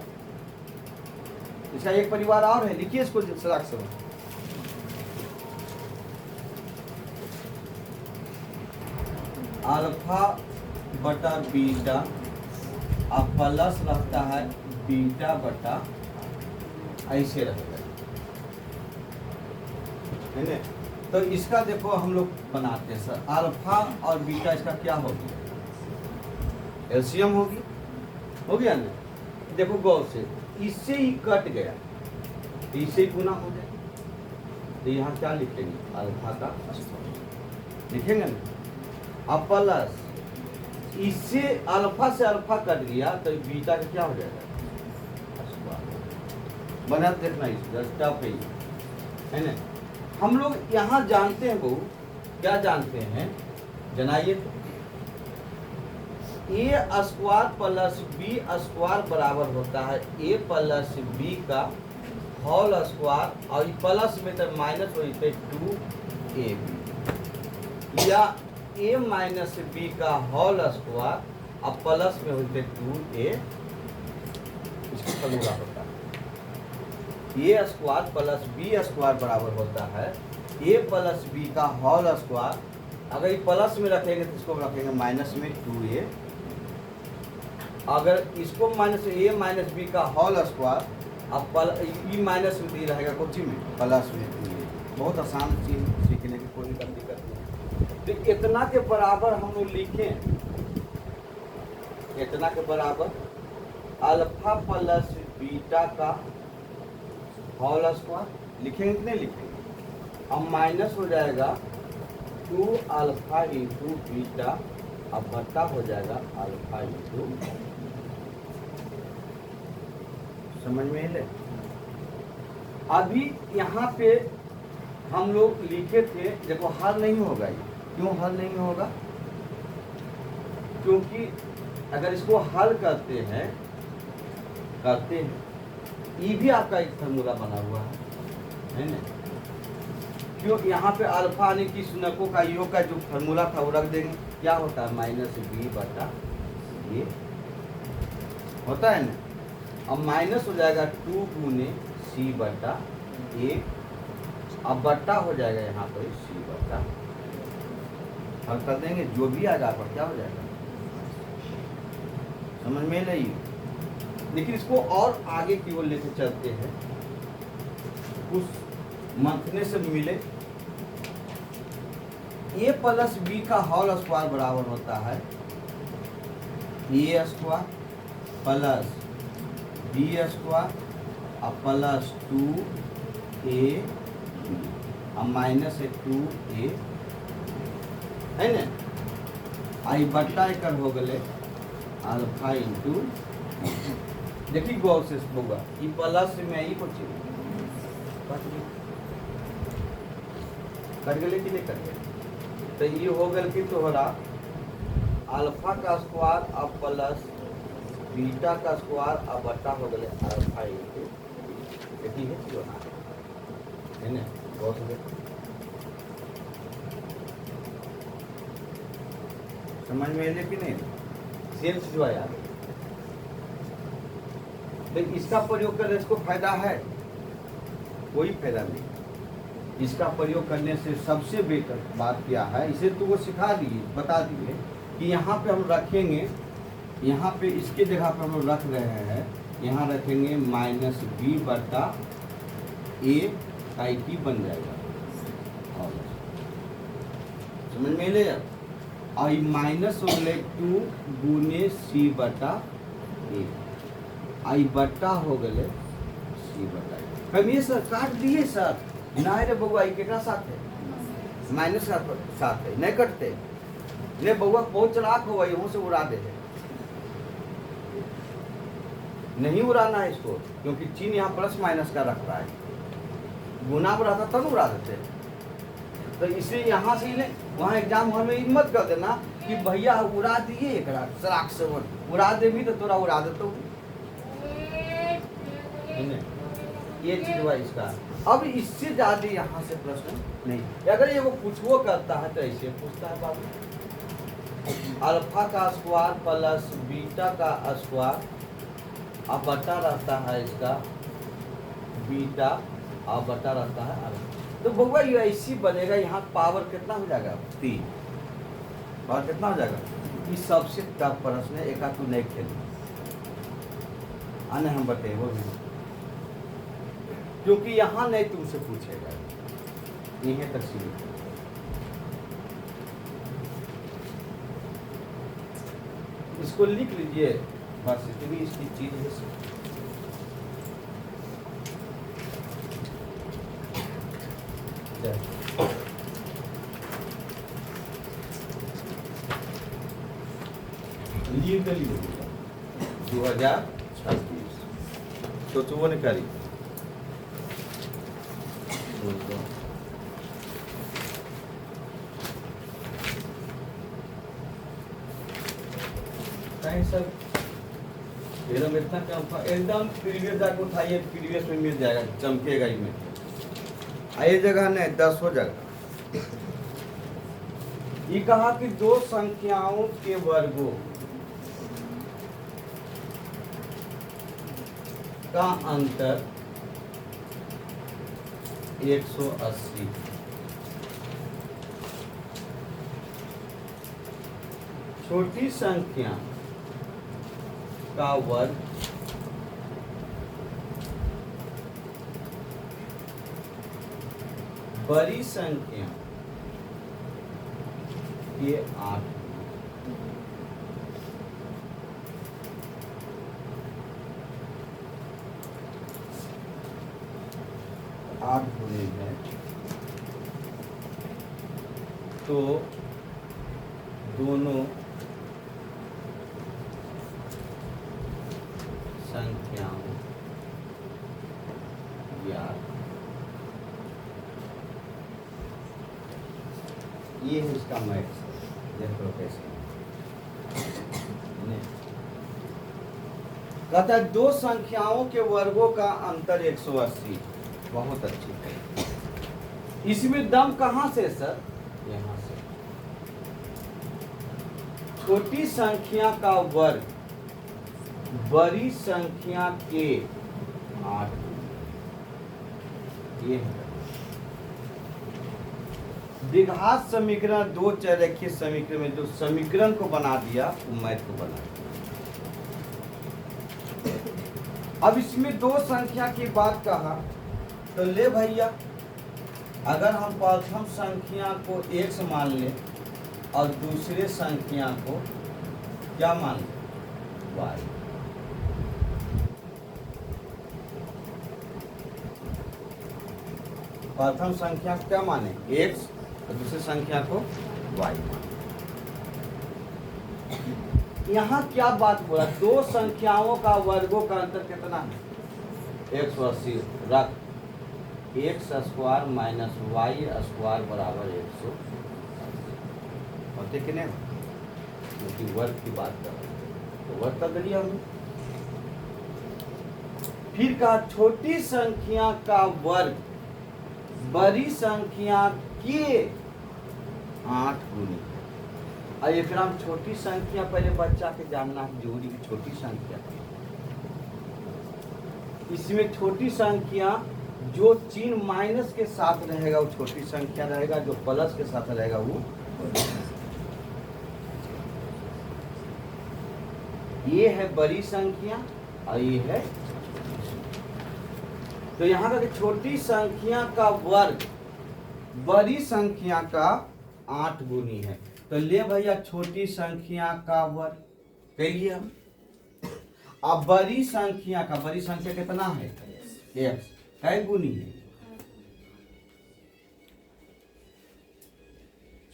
इसका एक परिवार और है, लिखिए इसको अक्षर। अल्फा बटा बीटा अब प्लस रहता है बीटा बटा, ऐसे रहेगा है ना। तो इसका देखो हम लोग बनाते हैं सर, अल्फा और बीटा इसका क्या होगी? एलसीएम होगी, हो गया ना। देखो गौर से, इससे ही कट गया, इससे ही गुना हो गया, तो यहाँ क्या लिखेंगे? अल्फा का स्क्वायर लिखेंगे ना। अब प्लस इससे अल्फा से अल्फा कट गया तो बीटा का क्या हो जाएगा? स्क्वायर। बना देखना इसका है ना। हम लोग यहाँ जानते हैं वो क्या जानते हैं, जनाइए तो ए स्क्वायर प्लस बी स्क्वायर बराबर होता है ए प्लस बी का होल स्क्वायर, और प्लस में तो माइनस हो जाते 2ab, या ए माइनस बी का होल स्क्वायर और प्लस में होते 2a। इसका फॉर्मूला होता है ए स्क्वायर प्लस बी स्क्वायर बराबर होता है ए प्लस बी का होल स्क्वायर। अगर ये प्लस में रखेंगे तो इसको रखेंगे माइनस में 2a। अगर इसको माइनस ए माइनस बी का होल स्क्वायर, अब ई माइनस में दी रहेगा कोची में प्लस में 2a। बहुत आसान चीज, सीखने की कोई दिक्कत नहीं। तो इतना के बराबर हम लोग लिखें, इतना के बराबर अल्फा प्लस बीटा का होल स्क्वायर लिखेंगे कि नहीं लिखेंगे? अब माइनस हो जाएगा टू अल्फा इंटू बीटा, अब बट्टा हो जाएगा अल्फा इंटू, समझ में ले। अभी यहाँ पे हम लोग लिखे थे, देखो हल नहीं होगा ये। क्यों हल नहीं होगा? क्योंकि अगर इसको हल करते हैं ये भी आपका एक फार्मूला बना हुआ है ना। क्यों? यहाँ पे अल्फा यानी कि शून्यकों का योग का जो फार्मूला था वो रख देंगे। क्या होता है? माइनस बी बटा ये होता है ना। अब माइनस हो जाएगा 2 गुने सी बटा ए, अब बट्टा हो जाएगा यहाँ पर सी बटा, हल कर देंगे जो भी आएगा पर क्या हो जाएगा, समझ में नहीं। लेकिन इसको और आगे की ओर लेके चलते हैं, उस मंथने से मिले। ए प्लस बी का होल स्क्वायर बराबर होता है ए स्क्वायर प्लस बी स्क्वायर और प्लस 2a और माइनस 2a है ना। आई बट्टा एकर हो गए अल्फा इंटू, देखिए गौर से होगा ये प्लस में ही कुछ कर गए कि नहीं कर गए, तो ये हो गल कि तोहरा अल्फा का स्क्वायर अब प्लस बीटा का स्क्वायर अब बट्टा हो गए अल्फा इंटू, देखिए है ना। गौर से समझ में आए कि नहीं? सेम चीज आया। लेकिन इसका प्रयोग करने से कोई फायदा है? कोई फायदा नहीं। इसका प्रयोग करने से सबसे बेहतर बात क्या है, इसे तो वो सिखा दिए, बता दिए कि यहाँ पे हम रखेंगे, यहाँ पे इसके जगह पर हम रख रहे हैं, यहाँ रखेंगे माइनस बी बटा ए आई टी बन जाएगा। और समझ में ले आई माइनस हो गए 2 गुने सी बटा ए, आई बट्टा हो गए सी बटा ए। हम ये सर काट दिए सर ना रे बउआ, केकरा साथ है? माइनस का साथ है, नहीं कटते ने बउआ। बहुत चलाक हो वही से उड़ा दे, नहीं उड़ाना है इसको, क्योंकि चिन्ह यहाँ प्लस माइनस का रख रहा है। गुना उड़ाता तब उड़ा देते, तो इसलिए यहाँ से ही वहाँ एग्जाम हॉल में मत कर देना कि भैया उड़ा दिए एक सराख से, उड़ा दे भी तो तोरा उड़ा देते। ये चीज हुआ इसका। अब इससे ज्यादा यहाँ से प्रश्न नहीं। अगर ये वो पूछवो करता है तो ऐसे पूछता है बाबू, अल्फा का स्क्वायर प्लस बीटा का स्क्वायर अब बटा रहता है इसका बीटा, अब बटा रहता है अल्फा। तो बउआ ये ऐसी बनेगा, यहाँ पावर कितना हो जाएगा? 3। पावर कितना हो जाएगा? ये सबसे टफ प्रश्न है, एक तू नहीं खेल आने हम बटे वो भी, क्योंकि यहाँ नहीं तुमसे पूछेगा, यही तक सीमित। इसको लिख लीजिए बस, इतनी इसकी चीज है। लिए 2026 सोचो ने करी सर एकदम इतना कम था, एकदम प्रीवियस जाकर उठाइए, प्रीवियस में मिल जाएगा, चमकेगा ही में। ये जगह नहीं 10 हो जाएगा। ये कहा कि दो संख्याओं के वर्गों का अंतर 180, छोटी संख्या का वर्ग बड़ी संख्या के 8, गुणे है तो दोनों संख्याओं या ये है इसका मैथ्स, देख लो कैसे कहता है दो संख्याओं के वर्गों का अंतर 180। बहुत अच्छी है। इसमें दम कहां से सर? यहां से। छोटी संख्या का वर्ग बड़ी संख्या के 8। ये है द्विघात समीकरण, दो चररेखीय समीकरण में जो समीकरण को बना दिया वो मैथ को बना दिया। अब इसमें दो संख्या की बात कहा तो ले भैया, अगर हम प्रथम संख्या को x मान लें और दूसरे संख्या को क्या मान लें? y। प्रथम संख्या को क्या माने? x और दूसरी संख्या को y माने। यहाँ क्या बात बोला? दो संख्याओं का वर्गों का अंतर कितना है? 180 रख। x square minus y square बराबर 100 होते कि नहीं? क्योंकि वर्ग की बात कर रहे हैं तो वर्ग कर दिया हमने। फिर कहा छोटी संख्या का वर्ग बड़ी संख्या के 8 गुनी। और एक हम छोटी संख्या पहले बच्चा के जानना है जरूरी है। छोटी संख्या, इसमें छोटी संख्या जो चिन्ह माइनस के साथ रहेगा वो छोटी संख्या रहेगा, जो प्लस के साथ रहेगा वो। ये है बड़ी संख्या और ये है, तो यहाँ का छोटी संख्या का वर्ग बड़ी संख्या का 8 गुनी है। तो ले भैया छोटी संख्या का वर्ग कहिए हम। अब बड़ी संख्या कितना है? x है गुनी है।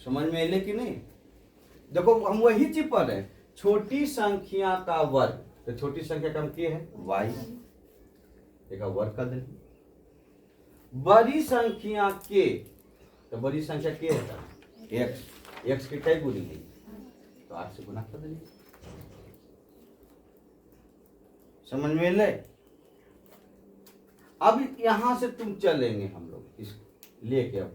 समझ में आइले कि नहीं? देखो हम वही चीज पर है, छोटी संख्या का वर्ग। तो छोटी संख्या का क्या है? y। एक वर्ग कर दें। बड़ी संख्या के, तो बड़ी संख्या के है x। x के कई गुनी है? तो 8 से गुना कर देंगे। समझ में ले? अब यहां से तुम चलेंगे हम लोग इस लेके। अब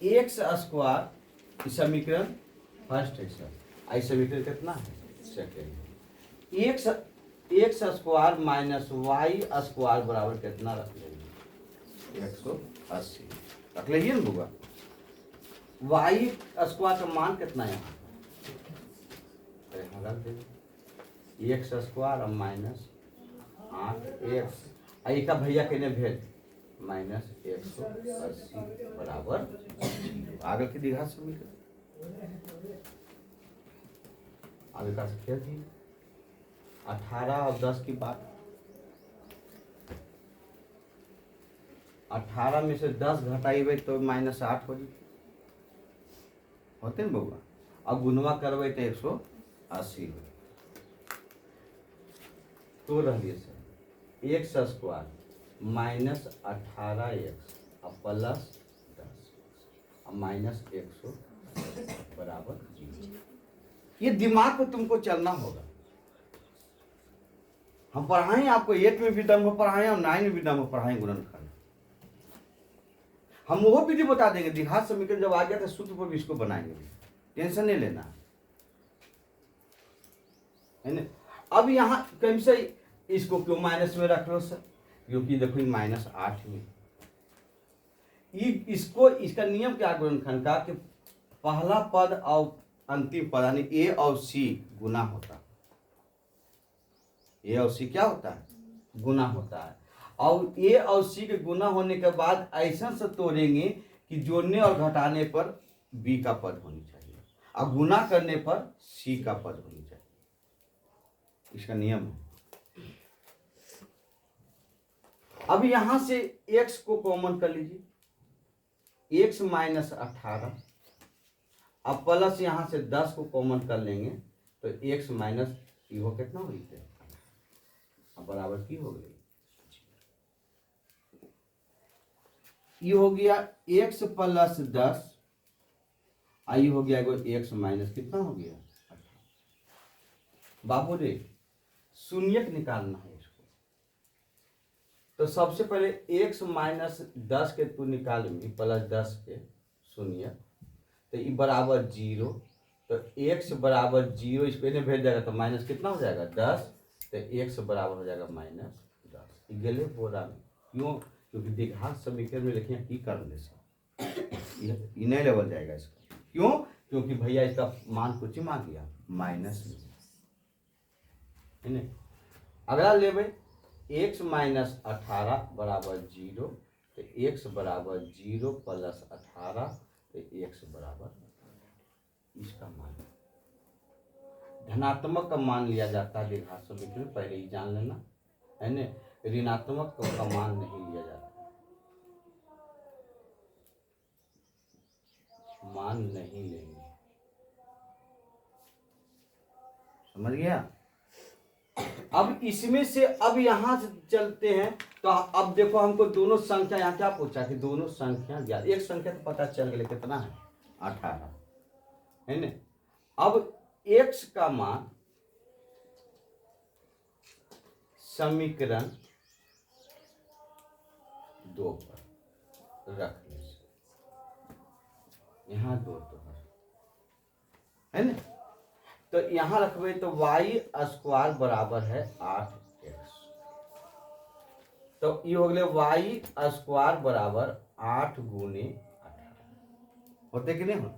एक्स स्क्वायर समीकरण फर्स्ट है सर। आई समीकरण कितना है? Second. X square minus y square बराबर कितना रख लेंगे? 180 रख लीजिए ना होगा। वाई स्क्वायर का मान कितना है यहाँ? रख देंगे एक्स स्क्वायर और माइनस 8x आई का भैया कहने भेज माइनस 180 बराबर आगे की द्विघात समीकरण। आगे का क्या थी? 18 और 10 की बात। 18 में से 10 घटाइबे तो माइनस 8 हो जाए होते ना बउआ। अब गुनवा करवे तो 180 हो तो रहिए sir x square minus 18x और प्लस 10 और माइनस 100 बराबर 0। ये दिमाग को तुमको चलना होगा। हम पढ़ाएं आपको 8 में भी दम पढ़ाएं और 9 में भी दम पढ़ाएं गुणनखंड। हम वो विधि बता देंगे। द्विघात समीकरण जब आ गया तो सूत्र पर भी इसको बनाएंगे, टेंशन नहीं लेना है ना। अब यहाँ कहीं से इसको क्यों माइनस में रख लो सर? क्योंकि देखो माइनस 8 में इसको इसका नियम क्या गुणनखंड का कि पहला पद और अंतिम पद यानी ए और सी गुना होता है। ए और सी क्या होता है? गुना होता है। और ए और सी के गुना होने के बाद ऐसा से तोड़ेंगे कि जोड़ने और घटाने पर बी का पद होनी चाहिए और गुना करने पर सी का पद होनी चाहिए। इसका नियम है। अब यहां से x को कॉमन कर लीजिए, x माइनस 18, अब प्लस यहां से 10 को कॉमन कर लेंगे तो x माइनस हो कितना हो गई, अब बराबर की हो गई, ये हो गया x प्लस 10, आई हो गया x माइनस कितना हो गया 18। बाबू रे शून्यक निकालना है इसको, तो सबसे पहले x माइनस 10 के तू निकालेंगे प्लस 10 के शून्य, तो ये बराबर 0, तो x बराबर 0, इसको इन्हें भेज जाएगा तो माइनस कितना हो जाएगा 10, तो x बराबर हो जाएगा माइनस 10। गले बोरा में क्यों, क्योंकि द्विघात समीकरण में लिखे की कर ले ये नहीं लेवल जाएगा इसका, क्यों, क्योंकि भैया इसका मान कुछ ही मान लिया माइनस में। अगला ले भाई x माइनस 18 बराबर 0, तो x बराबर 0 प्लस 18, तो x बराबर इसका मान धनात्मक का मान लिया जाता है द्विघात समीकरण, पहले ही जान लेना है ना, ऋणात्मक का मान नहीं लिया जाता, मान नहीं लेंगे, समझ गया। अब इसमें से अब यहां से चलते हैं, तो अब देखो हमको दोनों संख्या, यहाँ क्या पूछा कि दोनों संख्या ज्ञात, एक संख्या तो पता चल गया कितना है 18 है ना। अब x का मान समीकरण 2 पर रखने से, यहाँ 2 तो है ना, तो यहां रखबे तो y स्क्वायर बराबर है 8x, तो ये हो गए y स्क्वायर बराबर 8 गुने 18, होते कि नहीं होते,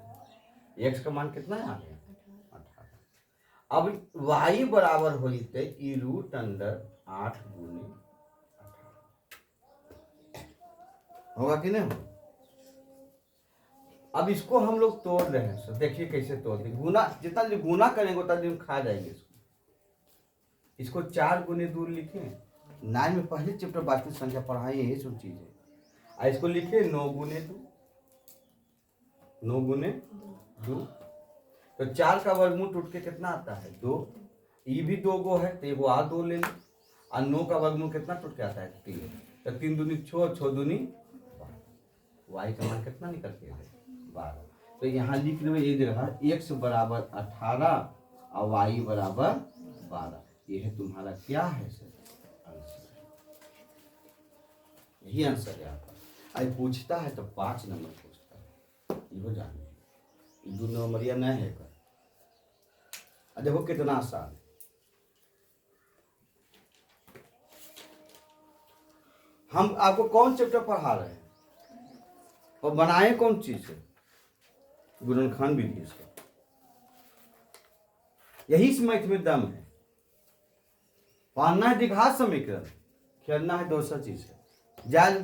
x का मान कितना है आ गया 18। अब y बराबर हो जते ई रूट अंडर 8 गुने 18, होगा कि नहीं होगा। अब इसको हम लोग तोड़ रहे हैं, सर देखिए कैसे तोड़ते, गुना जितना गुना करेंगे उतना दिन खा जाएंगे इसको 4 गुने 2 लिखे, 9 में पहले चैप्टर बाकी संख्या पढ़ाई यही सब चीजें, इसको लिखे 9 गुने 2, 9 गुने 2, तो 4 का वर्गमूल टूट के कितना आता है 2, ये भी 2 गो है तो एगो 2 ले लो, और 9 का वर्गमूल कितना टूट के आता है 3, तो 3 दूनी 6, 6 दूनी 12, y का मान कितना निकल के है 12, तो यहाँ लिख लो ये जगह x बराबर 18 और y बराबर 12, ये है तुम्हारा क्या है सर आंसर, यही आंसर है आपका। आज पूछता है तो 5 नंबर पूछता है, ये जाने 2 नंबर या नहीं है कर, देखो कितना आसान है। हम आपको कौन चैप्टर पढ़ा रहे हैं और बनाए कौन चीज है, गुणनखंड विधि इसका, यही इस मैथ में दम है, पढ़ना है द्विघात समीकरण, खेलना है दूसरा चीज है,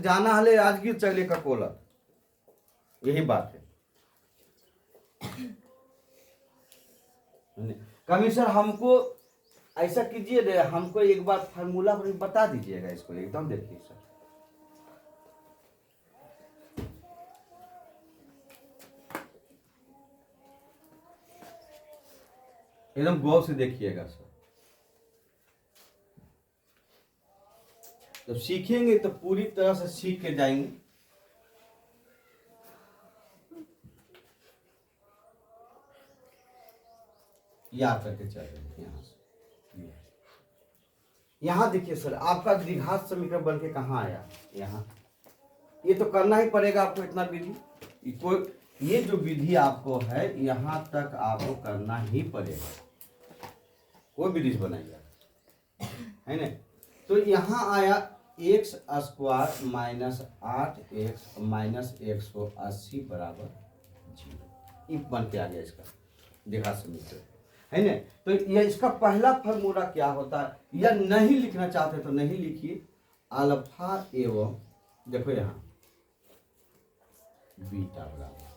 जाना है राजगीर चले का कोलत, यही बात है। कभी सर हमको ऐसा कीजिए, हमको एक बार फार्मूला बता दीजिएगा इसको एकदम, देखिए सर एकदम गौर से देखिएगा सर, जब सीखेंगे तो पूरी तरह से सीख के जाएंगे। याद करके चलेंगे यहाँ से, यहाँ देखिए सर आपका द्विघात समीकरण बन के कहाँ आया, यहाँ ये तो करना ही पड़ेगा आपको, इतना विधि कोई, ये जो विधि आपको है यहाँ तक आपको करना ही पड़ेगा, कोई विधि बनाइएगा है ना। तो यहाँ आया x square minus 8x minus 180 बराबर 0, बन के आ गया इसका द्विघात समीकरण है ना। तो यह इसका पहला फॉर्मूला क्या होता है, या नहीं लिखना चाहते तो नहीं लिखिए, अल्फा एवं देखो यहाँ बीटा बराबर,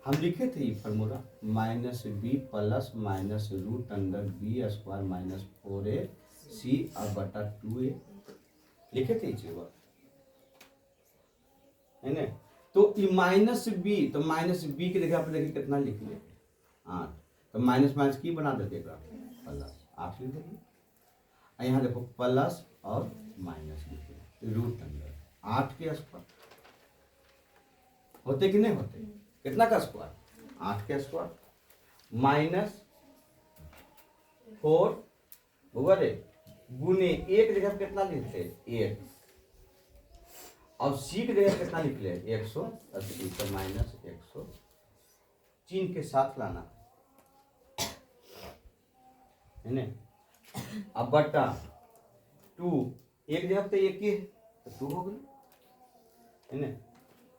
हम लिखे थे ये formula minus b plus minus root under b square minus 4ac और बटा 2a लिखे थे चीज, है ना। तो ई माइनस बी, तो माइनस बी के जगह पर देखिए कितना लिख ले 8, तो माइनस माइनस की बना देते प्लस 8 लिख देंगे। यहाँ देखो प्लस और माइनस लिखिए रूट अंदर 8 के स्क्वायर होते कि नहीं होते, कितना का स्क्वायर 8 के स्क्वायर माइनस 4 गुने एक जगह पर कितना लिखते 1 और सी की जगह कितना निकले 180, तो माइनस 100 चिन्ह के साथ लाना है ना। अब बटा 2 एक जगह पे एक ही है तो 2 हो गया है ना।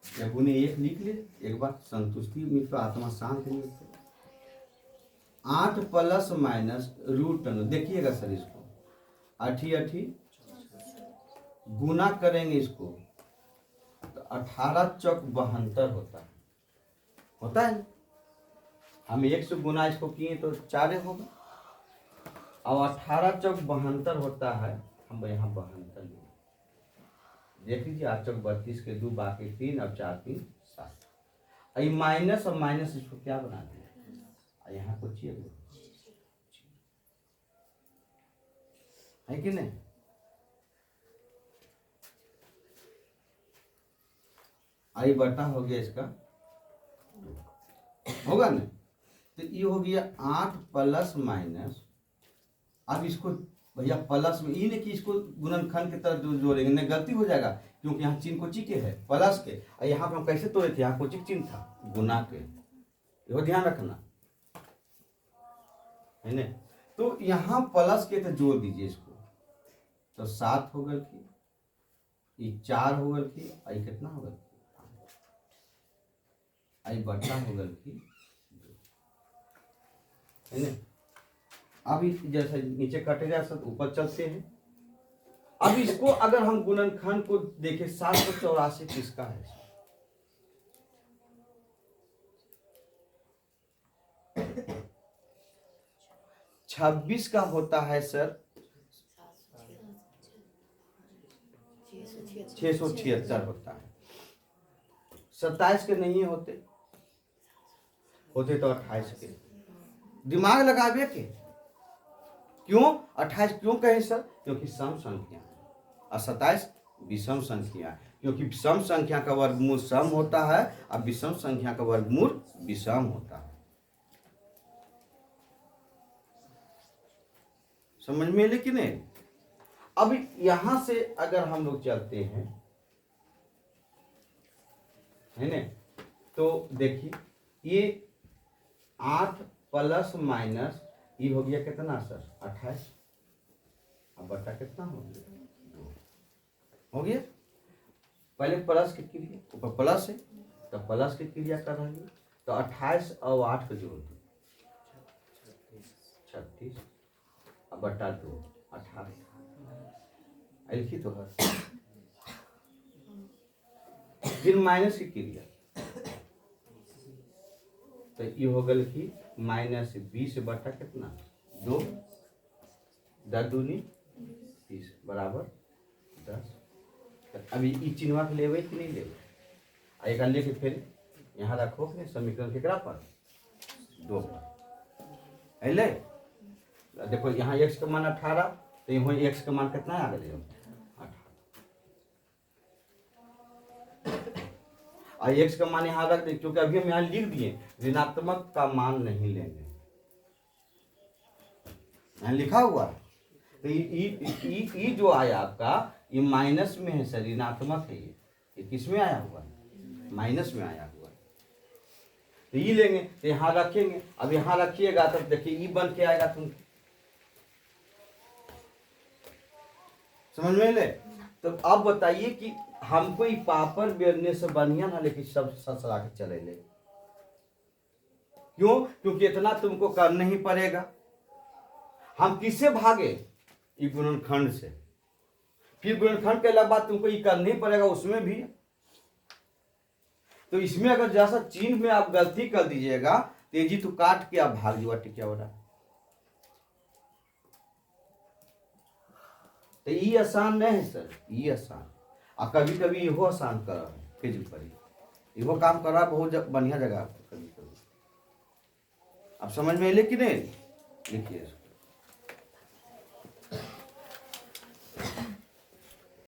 या गुने 1 लिख ले, एक बार संतुष्टि मिल तो आत्मा शांत नहीं होती। 8 प्लस माइनस रूट, देखिएगा सर इसको 8 गुना करेंगे इसको तो 18 चौक 72 होता है। हम 1 से गुना इसको किए तो 4 होगा और 18 चौक 72 होता है। हम यहाँ 72 देख लीजिए, 8 चौक 32 के 2 बाकी 3 और 4 3 7। ये माइनस और माइनस इसको क्या बना दिया, यहाँ कुछ है कि नहीं। आई बटा हो गया इसका होगा ना, तो ये हो गया 8 प्लस माइनस। अब इसको भैया प्लस में ये नहीं कि इसको गुणनखंड की तरफ जोड़ेंगे, नहीं गलती हो जाएगा क्योंकि यहाँ चिन्ह कोची के है प्लस के, और यहाँ पे हम कैसे तोड़े थे, यहाँ कोची चिन्ह था गुना के, ये ध्यान रखना है ना। तो यहाँ प्लस के तो जोड़ दीजिए इसको, तो 7 हो गल की, ये 4 हो गल की, आई कितना हो गल, आई बटा हो गल की है ना। अभी जैसे नीचे कटेगा सब ऊपर चलते हैं। अब इसको अगर हम गुणनखंड को देखें 784 किसका है, 26 का होता है सर 676 होता है। 27 के नहीं होते तो 28 के। दिमाग लगावे के क्यों 28 क्यों कहे सर, क्योंकि सम संख्या और 27 विषम संख्या, क्योंकि सम संख्या का वर्गमूल सम होता है और विषम संख्या का वर्गमूल विषम होता है। समझ में लेकिन नहीं। अब यहां से अगर हम लोग चलते हैं है ना, तो देखिए ये 8 प्लस माइनस ये हो गया कितना सर 28, अब बटा कितना हो गया 2 हो गया। पहले प्लस की क्रिया, ऊपर प्लस है तो प्लस की क्रिया कर रही है, तो 28 और 8 को जोड़ दो 36, अब बटा 2 18 लिखी तो है। फिर माइनस की क्रिया, तो ये हो गल की माइनस 20 बटा कितना 2, 10 दूनी 30 बराबर 10। अभी ई चिन्हवा के लेवे कि नहीं लेवे, एक लेके फिर यहाँ रखो कि समीकरण केकरा पर 2 पर ले। देखो यहाँ x का मान 18, तो यहाँ x का मान कितना आ गया 18, और x का मान यहाँ रख दे, क्योंकि अभी हम यहाँ लिख दिए ऋणात्मक का मान नहीं लेंगे, यहाँ लिखा हुआ है। तो ये जो आया आपका ये माइनस में है सर, ऋणात्मक है, ये किस में आया हुआ है माइनस में आया हुआ है। तो ये लेंगे तो यहाँ रखेंगे, अब यहाँ रखिएगा तब देखिए ये बन के आएगा तुम समझ में ले। तो अब बताइए कि हमको ये पापड़ बेलने से बढ़िया ना, लेकिन सब ससरा के चले ले, क्यों, क्योंकि इतना तुमको करना ही पड़ेगा। हम किससे भागे, ये गुणनखंड से, फिर गुणनखंड के अलावा तुमको ये करना ही पड़ेगा उसमें भी। तो इसमें अगर जैसा चिन्ह में आप गलती कर दीजिएगा तेजी तो काट के आप भाग जुआ टिकिया वाला, तो ये आसान नहीं है सर, ये आसान, और कभी कभी ये आसान कर पेज ऊपर इहो काम करा बहुत बढ़िया जगह कभी कभी। अब समझ में अले कि नहीं? लिखिए।